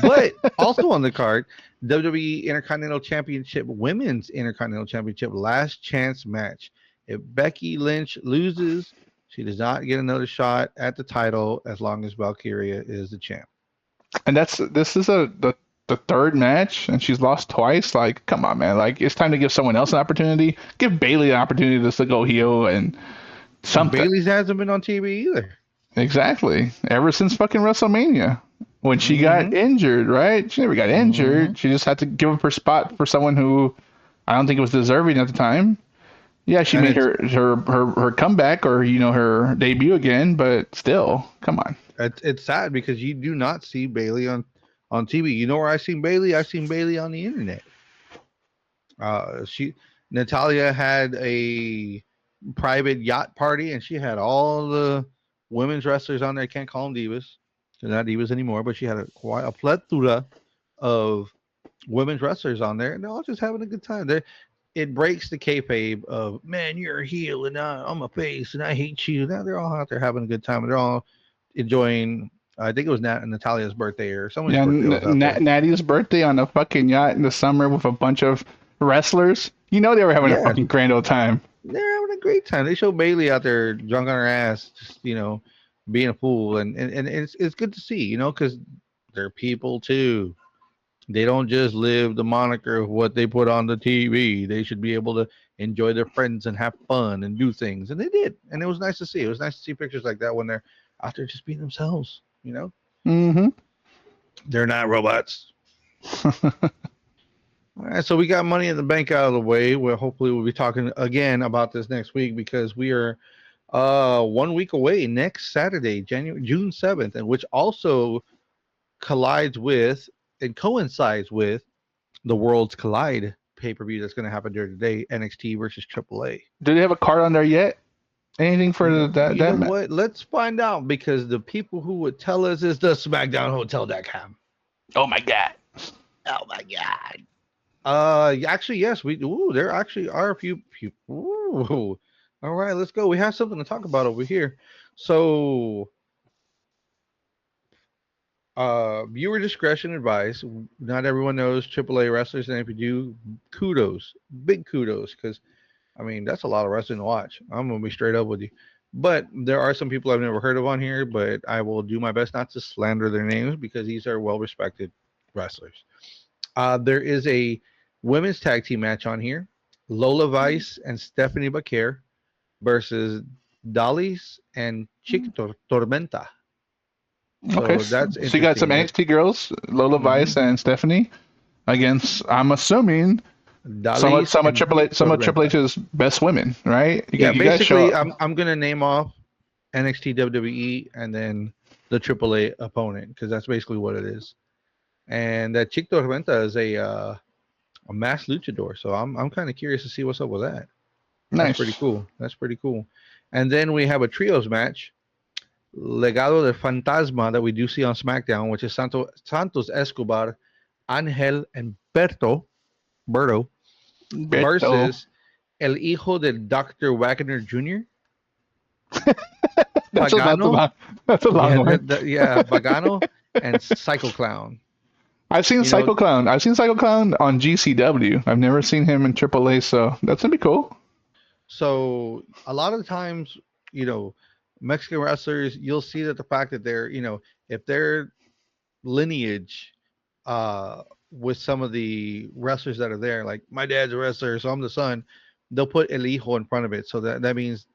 But also on the card, WWE Intercontinental Championship, Women's Intercontinental Championship, last chance match. If Becky Lynch loses, she does not get another shot at the title as long as Valkyria is the champ. And this is the third match, and she's lost twice. Like, come on, man! Like, it's time to give someone else an opportunity. Give Bailey an opportunity just to go heel and something. Bailey's hasn't been on TV either. Exactly. Ever since fucking WrestleMania, when she got Mm-hmm. injured, right? She never got Mm-hmm. injured. She just had to give up her spot for someone who I don't think was deserving at the time. Yeah, she And made her comeback or her debut again, but still, come on. it's sad because you do not see Bailey on TV. You know where I seen Bailey? I seen Bailey on the internet. She Natalia had a private yacht party, and she had all the women's wrestlers on there. I can't call them divas; they're not divas anymore. But she had quite a plethora of women's wrestlers on there, and they're all just having a good time. It breaks the kayfabe of man, you're a heel and I'm a face and I hate you. Now they're all out there having a good time, and they're all enjoying. I think it was Natalia's birthday or someone's Yeah, birthday was out there. Natty's birthday on a fucking yacht in the summer with a bunch of wrestlers. You know they were having a Yeah, fucking grand old time. they're having a great time. They show Bailey out there drunk on her ass, just being a fool, and it's good to see, because they're people too. They don't just live the moniker of what they put on the TV. They should be able to enjoy their friends and have fun and do things, and they did. And it was nice to see. It was nice to see pictures like that when they're out there just being themselves. Mm-hmm. They're not robots. All right, so we got money in the bank out of the way. Well, hopefully we'll be talking again about this next week because we are 1 week away next Saturday, June 7th, and which also collides with and coincides with the Worlds Collide pay-per-view that's going to happen during the day, NXT versus AAA. Do they have a card on there yet? Anything for You know what? Let's find out because the people who would tell us is the SmackDownHotel.com. Oh my god. Oh my god. Actually, yes, we. Ooh, there actually are a few people. Ooh. All right, let's go. We have something to talk about over here. So, viewer discretion advice. Not everyone knows AAA wrestlers, and if you do, kudos, big kudos, because I mean that's a lot of wrestling to watch. I'm gonna be straight up with you. But there are some people I've never heard of on here, but I will do my best not to slander their names because these are well respected wrestlers. There is a women's tag team match on here. Lola Vice and Stephanie Bakir versus Dalis and Chick Tormenta. Okay, So so that's you got some interesting. NXT girls, Lola Mm-hmm. Vice and Stephanie, against I'm assuming Dalis and Chick Some of Triple Tormenta. H's best women, right? Yeah, You guys show basically, up. I'm gonna name off NXT WWE and then the AAA opponent because that's basically what it is. And that Chick Tormenta is a mass luchador, so I'm kind of curious to see what's up with that. That's pretty Nice. cool. That's pretty cool. And then we have a trios match, Legado del Fantasma, that we do see on SmackDown, which is Santos Escobar, Angel, and Berto, Beto. versus El Hijo del Dr. Wagner Jr., That's a Pagano. long that's a long Yeah, one. yeah, Pagano and Psycho Clown. You know, I've seen Psycho Clown on GCW. I've never seen him in AAA, so that's gonna be cool. so a lot of the times, you know, Mexican wrestlers, you'll see that the fact that if their lineage with some of the wrestlers that are there, like my dad's a wrestler, so I'm the son, they'll put El Hijo in front of it. So that means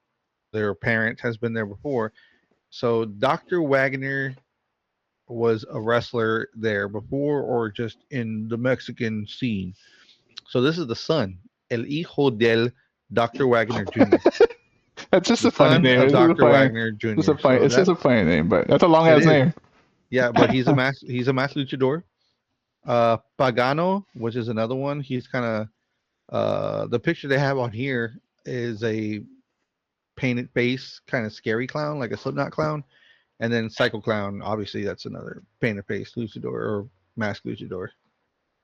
their parent has been there before. So Dr. Wagner was a wrestler there before or just in the Mexican scene. So this is the son, El Hijo del Dr. Wagner Jr., That's just the a funny son name. of It's just a Dr. funny. Wagner It's a Jr. funny. So It's just a that's funny name, but that's a long it ass is. name. Yeah, but he's a mass luchador. Pagano, which is another one. He's kind of the picture they have on here is a painted face, kind of scary clown, like a Slipknot clown, and then Psycho Clown. Obviously, that's another painted face luchador or masked luchador.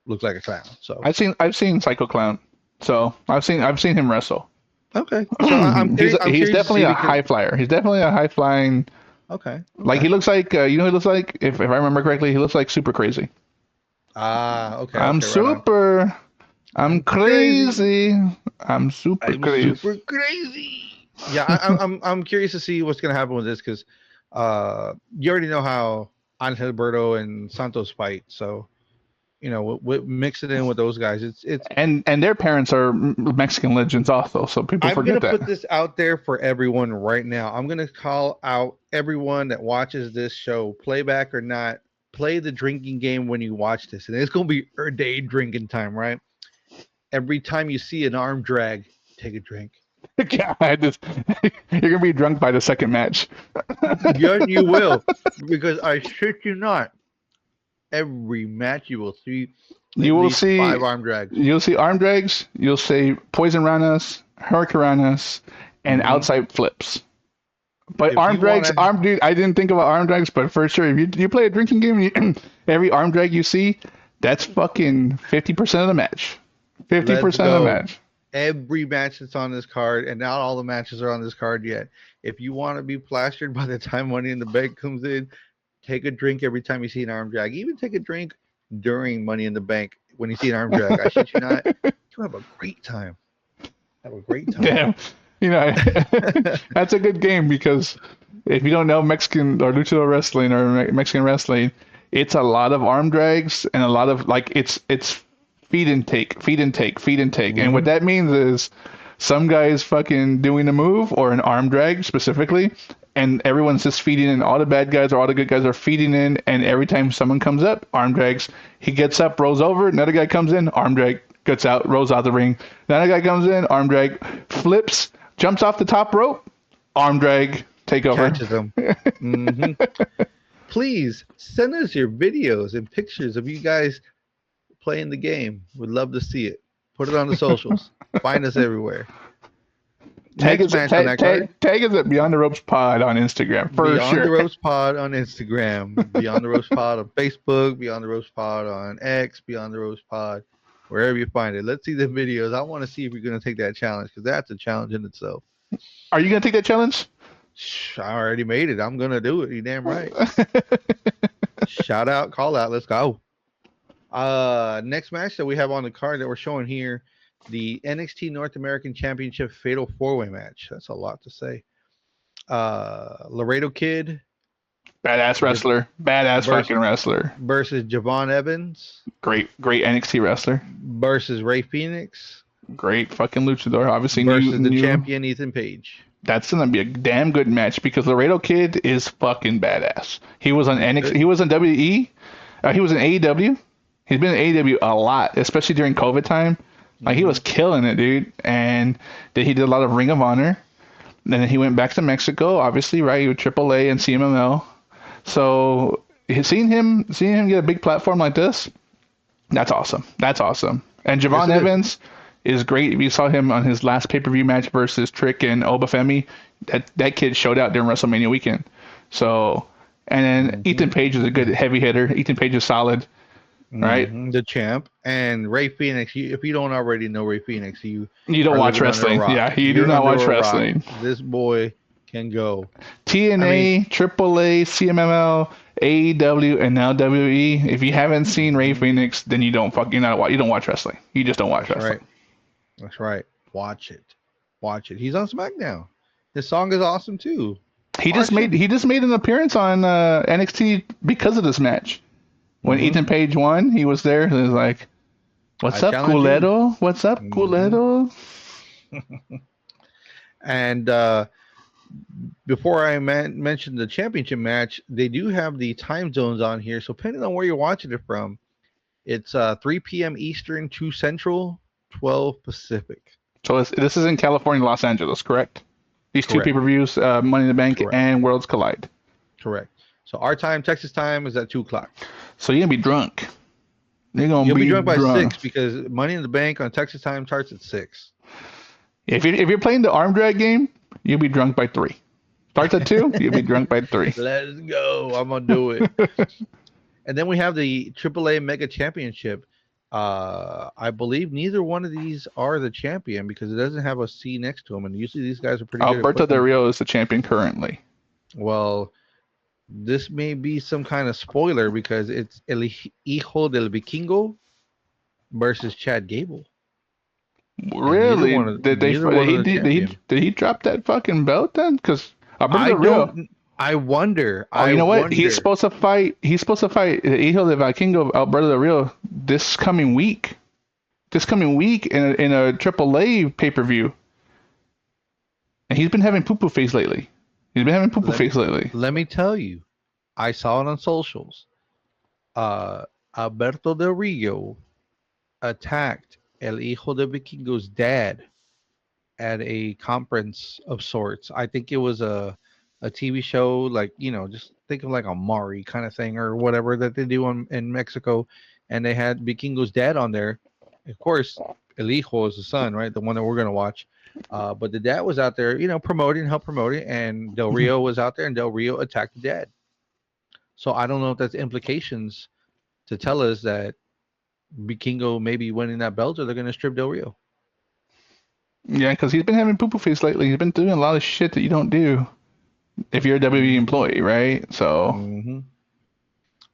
Looks like a clown. So I've seen Psycho Clown, so I've seen him wrestle. okay, so I'm he's curious. I'm he's curious to definitely see a because high flyer. He's definitely a high flying. okay, Like he okay, looks like he looks like if I remember correctly, he looks like super crazy. okay, I'm okay, right on. super. I'm I'm crazy. crazy. I'm super I'm crazy. super crazy. Yeah, I'm curious to see what's gonna happen with this because you already know how Angel and Santos fight, so mix it in with those guys. It's. And their parents are Mexican legends also, so people I'm forget gonna put that. this out there for everyone right now. I'm gonna call out everyone that watches this show, playback or not. Play the drinking game when you watch this, and it's gonna be a day drinking time, right? Every time you see an arm drag, take a drink. God, you're gonna be drunk by the second match. Yes, you will, because I shit you not. Every match you will see You at will least see five arm drags. you'll see arm drags, you'll see poison ranas, hurricanranas, and Hmm. outside flips. But If arm you want drags, to, dude, I didn't think about arm drags, but for sure, if you play a drinking game, every arm drag you see, that's fucking 50% of the match. Fifty let's percent of the go. match. Every match that's on this card, and not all the matches are on this card yet. If you want to be plastered by the time Money in the Bank comes in, take a drink every time you see an arm drag. Even take a drink during Money in the Bank when you see an arm drag. I shit you not, you have a great time. Have a great time. Damn, you know, that's a good game because if you don't know Mexican or luchador wrestling or Mexican wrestling, it's a lot of arm drags and a lot of like it's feed intake, feed intake, feed intake, and what Hmm. that means is some guys fucking doing a move or an arm drag specifically, and everyone's just feeding in. All the bad guys or all the good guys are feeding in, and every time someone comes up, arm drags. He gets up, rolls over, another guy comes in, arm drag, gets out, rolls out the ring. Another guy comes in, arm drag, flips, jumps off the top rope, arm drag, take over. Catches them. Hmm. Please send us your videos and pictures of you guys playing the game. We'd love to see it. Put it on the socials. Find us everywhere. Tag Next us, match on tag, that card. tag, tag us at Beyond the Ropes Pod on Instagram for Beyond the sure. Ropes Pod on Instagram, Beyond the Ropes Pod on Facebook, Beyond the Ropes Pod on X, Beyond the Ropes Pod, wherever you find it. Let's see the videos. I want to see if you're going to take that challenge because that's a challenge in itself. Are you gonna take that challenge? I already made it. I'm going to do it. You damn right. Shout out, call out. Let's go. Next match that we have on the card that we're showing here, the NXT North American Championship Fatal Four Way match. That's a lot to say. Laredo Kid Badass wrestler, badass versus fucking wrestler. Javon Evans Great NXT wrestler. versus Ray Phoenix Great fucking luchador. Obviously, versus the new. champion Ethan Page. That's gonna be a damn good match because Laredo Kid is fucking badass. He was on NXT. Good. He was on WWE. He was in AEW. He's been in AEW a lot, especially during COVID time. Like he Hmm. was killing it, dude. And then he did a lot of Ring of Honor. And then he went back to Mexico, obviously, right? With AAA and CMML. So seeing him get a big platform like this, that's awesome. That's awesome. And Yes, Javon it is. Evans is great. We saw him on his last pay-per-view match versus Trick and Obafemi. That kid showed out during WrestleMania weekend. So, and then Hmm. Ethan Page is a good heavy hitter. Ethan Page is solid, right? The champ and Ray Phoenix. If you don't already know Ray Phoenix, you You don't are watch living under a wrestling. rock. Yeah, you do You're not under watch a rock. wrestling. This boy can go. I mean, TNA, AAA, CMML, AEW, and now WWE. If you haven't seen Ray mhm, Phoenix, then you don't watch wrestling. You just don't watch that's wrestling. right. That's right. Watch it. Watch it. He's on SmackDown. His song is awesome too. Watch him. He just made an appearance on NXT because of this match. When Hmm. Ethan Page won, he was there. He was like, I "What's up, challenge you. Culero? What's up, Hmm. Culero?" And before I mention the championship match, they do have the time zones on here. So depending on where you're watching it from, it's 3 p.m. Eastern, 2 Central. 12 Pacific. So this is in California, Los Angeles, correct? These two Correct. pay-per-views, Money in the Bank Correct. and Worlds Collide. Correct. So our time, Texas time, is at 2 o'clock. So you're gonna be drunk. You're gonna You'll be be drunk by drunk 6 because Money in the Bank on Texas time starts at 6. If you're playing the arm drag game, you'll be drunk by 3. Starts at 2, you'll be drunk by 3. Let's go. I'm gonna do it. And then we have the AAA Mega Championship. I believe neither one of these are the champion because it doesn't have a C next to them, and usually these guys are pretty good. Alberto Del Rio is the champion currently. Well, this may be some kind of spoiler because it's El Hijo del Vikingo versus Chad Gable. Really? Did he drop that fucking belt then? Because I wonder. You know what? He's supposed to fight Hijo del Vikingo, Alberto Del Rio, this coming week. In a AAA pay-per-view. And he's been having poo-poo face lately. Let me tell you, I saw it on socials. Alberto Del Rio attacked El Hijo de Vikingo's dad at a conference of sorts. I think it was a TV show, like, just think of like a Maury kind of thing or whatever that they do in Mexico. And they had Vikingo's dad on there. Of course, El Hijo is the son, right? The one that we're going to watch. But the dad was out there, help promoting. And Del Rio was out there, and Del Rio attacked the dad. So I don't know if that's implications to tell us that Vikingo may be winning that belt or they're going to strip Del Rio. Yeah, because he's been having poo-poo face lately. He's been doing a lot of shit that you don't do if you're a WWE employee, right? So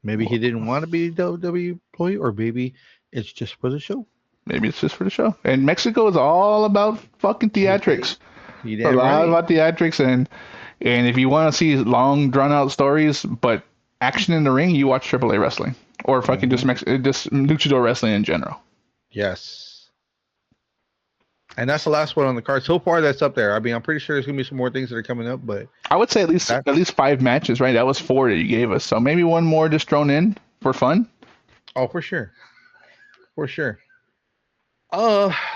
maybe he didn't want to be a WWE employee, or maybe it's just for the show. Maybe it's just for the show. And Mexico is all about fucking theatrics. A lot about theatrics, and if you want to see long, drawn-out stories, but action in the ring, you watch AAA wrestling or fucking just luchador wrestling in general. Yes. And that's the last one on the card. So far, that's up there. I mean, I'm pretty sure there's gonna be some more things that are coming up, but I would say at least 5 matches, right? That was 4 that you gave us, so maybe one more just thrown in for fun. Oh, for sure. Let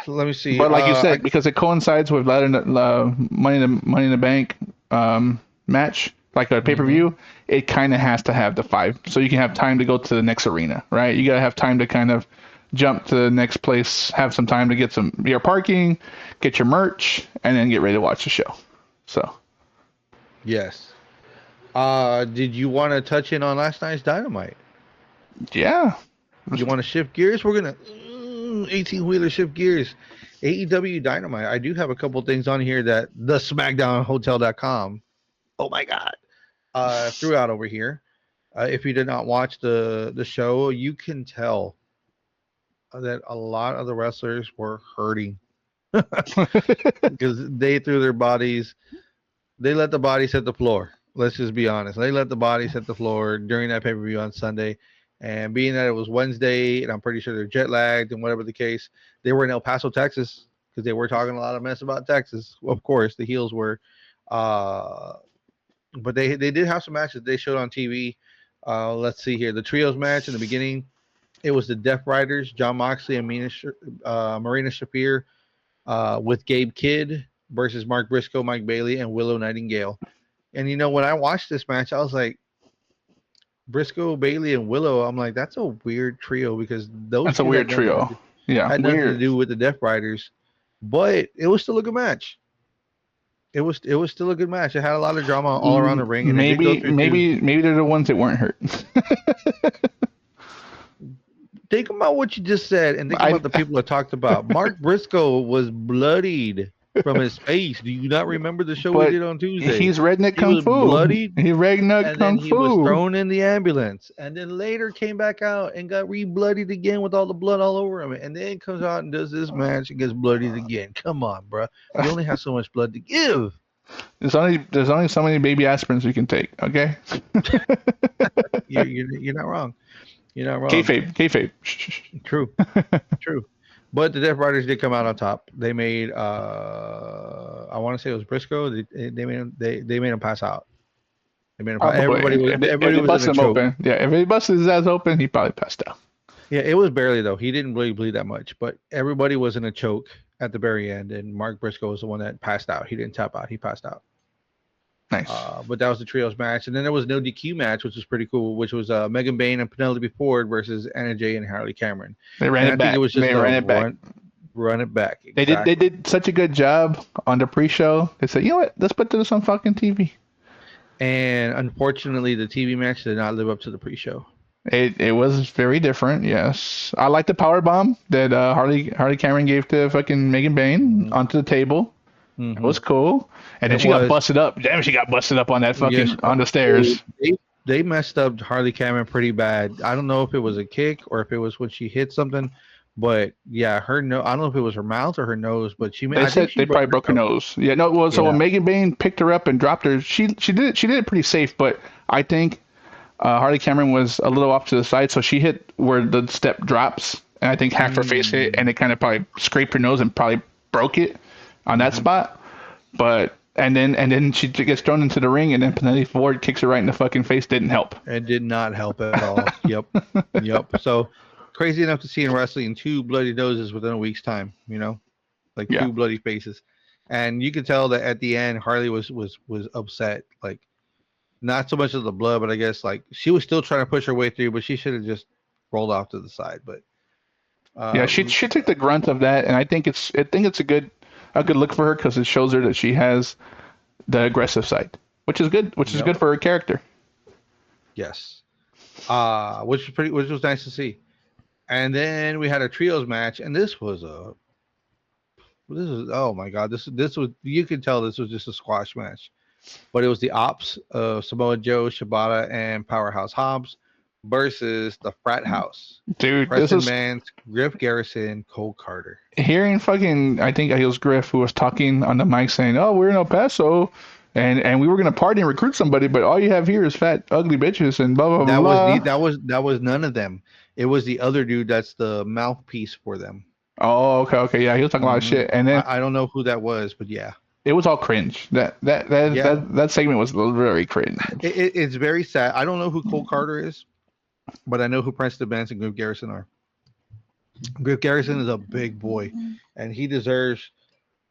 me see. But like you said, because it coincides with Money in the Bank match, like a pay-per-view, it kind of has to have the 5, so you can have time to go to the next arena, right? You gotta have time to kind of jump to the next place, have some time to get your parking, get your merch, and then get ready to watch the show. So. Yes. Did you want to touch in on last night's Dynamite? Yeah. You want to shift gears? We're gonna 18-wheeler shift gears. AEW Dynamite. I do have a couple things on here that the SmackDownHotel.com, oh my God, threw out over here. If you did not watch the show, you can tell that a lot of the wrestlers were hurting because they threw their bodies. They let the bodies hit the floor. Let's just be honest. They let the bodies hit the floor during that pay-per-view on Sunday. And being that it was Wednesday, and I'm pretty sure they're jet lagged and whatever the case, they were in El Paso, Texas, because they were talking a lot of mess about Texas. Of course, the heels were. But they did have some matches they showed on TV. Let's see here. The trios match in the beginning, it was the Death Riders, John Moxley and Marina Shafir, with Gabe Kidd versus Mark Briscoe, Mike Bailey, and Willow Nightingale. And when I watched this match, I was like, Briscoe, Bailey, and Willow, I'm like, that's a weird trio because that's a weird trio. Had nothing to do with the Death Riders, but it was still a good match. It was still a good match. It had a lot of drama all around the ring. And maybe they're the ones that weren't hurt. Think about what you just said, and think about the people that talked about. Mark Briscoe was bloodied from his face. Do you not remember the show we did on Tuesday? He's redneck kung fu. Bloodied. He's redneck kung fu. He was thrown in the ambulance, and then later came back out and got re-bloodied again with all the blood all over him, and then comes out and does this match and gets bloodied again. Come on, bro. You only have so much blood to give. There's only so many baby aspirins you can take. Okay. You're not wrong. You're not wrong. Kayfabe. True. But the Death Riders did come out on top. They made I want to say it was Briscoe. They made him pass out. They made him pass. Everybody was in a choke. Open. Yeah, if he busted his ass open, he probably passed out. Yeah, it was barely though. He didn't really bleed that much, but everybody was in a choke at the very end, and Mark Briscoe was the one that passed out. He didn't tap out. He passed out. Nice. But that was the trios match, and then there was no DQ match, which was pretty cool, which was Megan Bayne and Penelope Ford versus Anna Jay and Harley Cameron, They ran and it I think it back. was just They a ran it back. run it back They exactly. did such a good job on the pre-show. They said, you know what? Let's put this on fucking TV. And unfortunately, the TV match did not live up to the pre-show. It was very different. Yes, I like the power bomb that Harley Cameron gave to fucking Megan Bayne Hmm. onto the table. It Hmm. was cool. And then It she got was busted up. Damn, she got busted up on that yes. fucking on the They, stairs. they messed up Harley Cameron pretty bad. I don't know if it was a kick or if it was when she hit something, but yeah, her no. I don't know if it was her mouth or her nose, but They I think said she they broke probably her broke her nose. nose. Yeah, no. Well, so Yeah. when Megan Bayne picked her up and dropped her, she did it pretty safe. But I think Harley Cameron was a little off to the side, so she hit where the step drops, and I think half her face hit, and Mm. it kind of probably scraped her nose and probably broke it on that Hmm. spot. But and then she gets thrown into the ring, and then Penelope Ford kicks her right in the fucking face. Didn't help. It did not help at all. Yep. Yep. So crazy enough to see in wrestling two bloody noses within a week's time. Like Yeah, two bloody faces, and you could tell that at the end Harley was upset. Like not so much of the blood, but I guess like she was still trying to push her way through, but she should have just rolled off to the side. But yeah. uh, She took the grunt of that, and I think it's a good look for her because it shows her that she has the aggressive side, which is good, which is yep, good for her character. yes, which was nice to see. And then we had a trios match, and this was oh my god, this was you could tell this was just a squash match, but it was the Ops of Samoa Joe, Shibata, and Powerhouse Hobbs versus the Frat House, Dude, this Preston is Vance, Griff Garrison, Cole Carter. hearing fucking. I think it was Griff who was talking on the mic saying, "Oh, we're in El Paso, and we were gonna party and recruit somebody, but all you have here is fat, ugly bitches and blah blah blah." blah. That was none of them. It was the other dude that's the mouthpiece for them. Oh, okay, okay, yeah, he was talking a lot of Hmm. shit, and then I don't know who that was, but yeah, it was all cringe. yeah, That segment was very cringe. it's very sad. I don't know who Cole Carter is, but I know who Preston Vance and Griff Garrison are. Griff Garrison is a big boy, and he deserves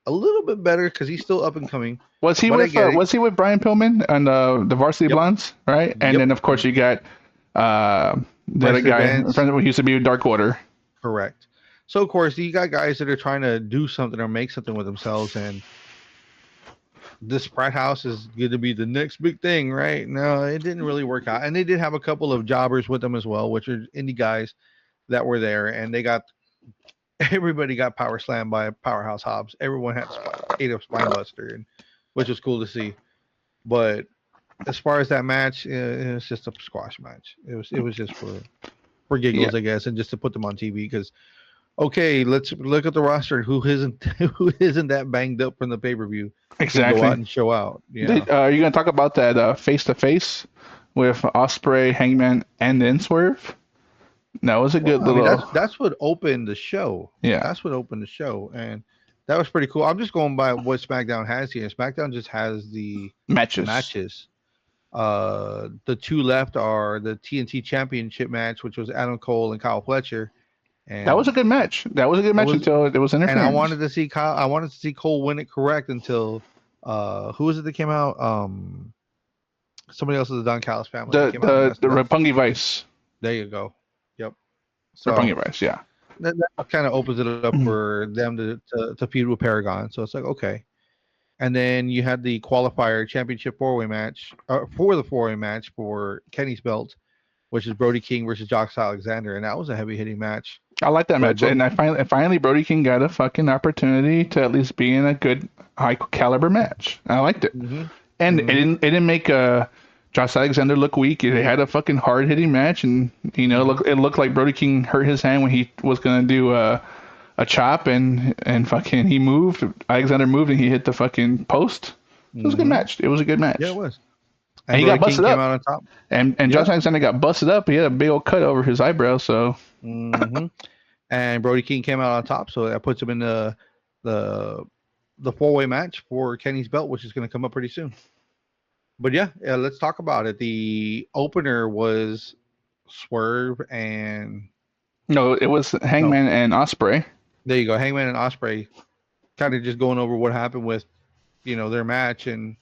a little bit better because he's still up and coming. But I get it. Was he with Brian Pillman and the Varsity Yep, Blondes, right? And yep. then of course you got the other Preston guy, Vance, friend who used to be with Dark Order. correct. So of course you got guys that are trying to do something or make something with themselves, and this Pratt House is going to be the next big thing, right? No, it didn't really work out, and they did have a couple of jobbers with them as well, which are indie guys that were there, and they got everybody got power slammed by Powerhouse Hobbs. Everyone had ate a spine buster, and which was cool to see. But as far as that match, it was just a squash match. It was just for Yeah, giggles, I guess, and just to put them on TV because okay, let's look at the roster. Who isn't who isn't that banged up from the pay per view can go out exactly. and show out? Yeah. Are you gonna talk about that face to face with Osprey, Hangman, and then Swerve? That was a Well, good I mean little that's what opened the show. yeah That's what opened the show, and that was pretty cool. I'm just going by what SmackDown has here. SmackDown just has the matches. matches. The two left are the TNT Championship match, which was Adam Cole and Kyle Fletcher, That was and a good match. That was a good it match was. until there was And I interference. wanted to see Kyle. I wanted to see Cole win it correct until who was it that came out? Somebody else of the Don Callis family that came out and messed The it up. Roppongi Vice, There you go. Yep. So Roppongi Vice, yeah. that kind of opens it up for them to feud with Paragon. So it's like okay. And then you had the qualifier championship four-way match for the four-way match for Kenny's belt, which is Brody King versus Josh Alexander, and that was a heavy hitting match. I like that But match, and Brody, finally Brody King got a fucking opportunity to at least be in a good high caliber match. I liked it, mm-hmm, and mm-hmm, it didn't make Josh Alexander look weak. They had a fucking hard hitting match, and mm-hmm, it looked like Brody King hurt his hand when he was gonna do a chop, and fucking he moved. Alexander moved, and he hit the fucking post. It was a good mm-hmm. match. It was a good Yeah, match, it was. and And he got Brody King busted came up. out on top. And Josh Yep. Alexander got busted up. He had a big old cut over his eyebrow. So Mm-hmm. And Brody King came out on top, so that puts him in the the four-way match for Kenny's belt, which is going to come up pretty soon. But yeah, let's talk about it. The opener was Swerve and No, it was No, Hangman and Osprey there you go. Hangman and Osprey kind of just going over what happened with, their match and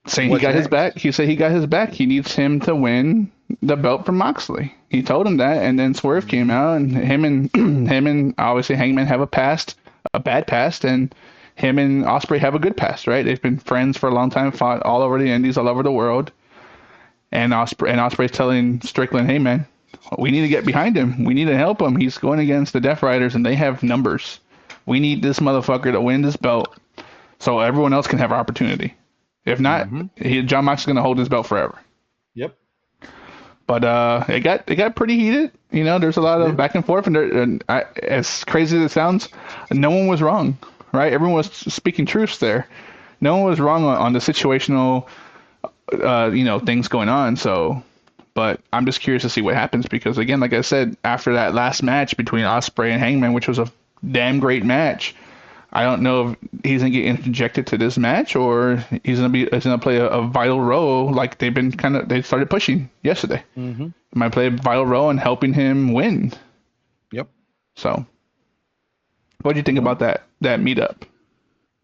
saying he what's got his back. next. He said he got his back. He needs him to win the belt from Moxley. He told him that, and then Swerve came Mhm. out, and him and obviously Hangman have a bad past, and him and Osprey have a good past, right? They've been friends for a long time, fought all over the Indies, all over the world, and Osprey's telling Strickland, "Hey man, we need to get behind him. We need to help him. He's going against the Death Riders, and they have numbers. We need this motherfucker to win this belt, so everyone else can have an opportunity. If not, Mhm. John Mox is going to hold his belt forever." Yep. But it got pretty heated. There's a lot of Yeah. back and forth, as crazy as it sounds, no one was wrong, right? Everyone was speaking truths there. No one was wrong on the situational, things going on. So, but I'm just curious to see what happens because again, like I said, after that last match between Osprey and Hangman, which was a damn great match, I don't know if he's gonna get interjected to this match or he's gonna play a vital role like they started pushing yesterday. Mhm. He might play a vital role in helping him win. Yep. So, what do you think Well, about that meetup?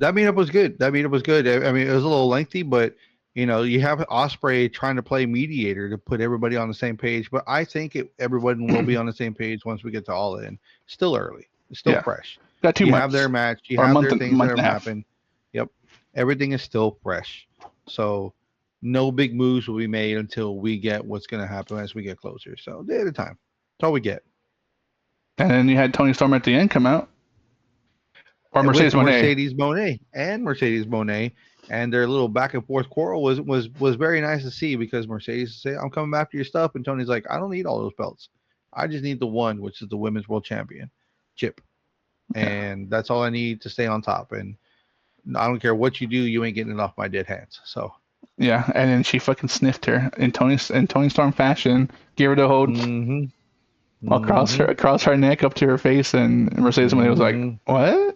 that meetup was good. That meetup was good. I mean, it was a little lengthy, but you have Osprey trying to play mediator to put everybody on the same page. But I think everyone will be on the same page once we get to All In. Still early. It's still Yeah, fresh. got two You have their months match. You or a have month, their a things that month have and a half. happened. Yep. Everything is still fresh. So no big moves will be made until we get what's going to happen as we get closer. So day at a time. That's all we get. And then you had Tony Storm at the end come out, or With Mercedes Monet. Mercedes Monet, and their little back and forth quarrel was very nice to see because Mercedes say, "I'm coming after your stuff," and Tony's like, "I don't need all those belts. I just need the one, which is the women's world champion, chip, Yeah, and that's all I need to stay on top. And I don't care what you do, you ain't getting it off my dead hands." So, yeah. And then she fucking sniffed her in Tony Storm fashion, gave her the whole mm-hmm, mm-hmm, across her neck up to her face, and Mercedes Monet was like, mm-hmm, "What?"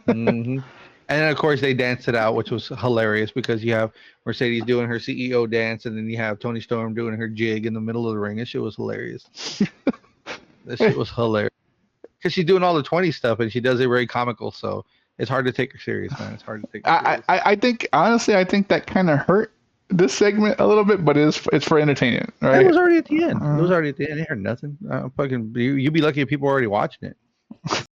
mm-hmm. And then of course they danced it out, which was hilarious because you have Mercedes doing her CEO dance, and then you have Tony Storm doing her jig in the middle of the ring. This shit was hilarious. This shit was hilarious because she's doing all the 20 stuff and she does it very comical. So it's hard to take her serious, man. It's hard to take her serious. I think honestly, I think that kind of hurt this segment a little bit, but it's for entertainment, And it right? was already at the end. It was Uh, already at the end. They heard nothing. Fucking, you'd be lucky if people were already watching it.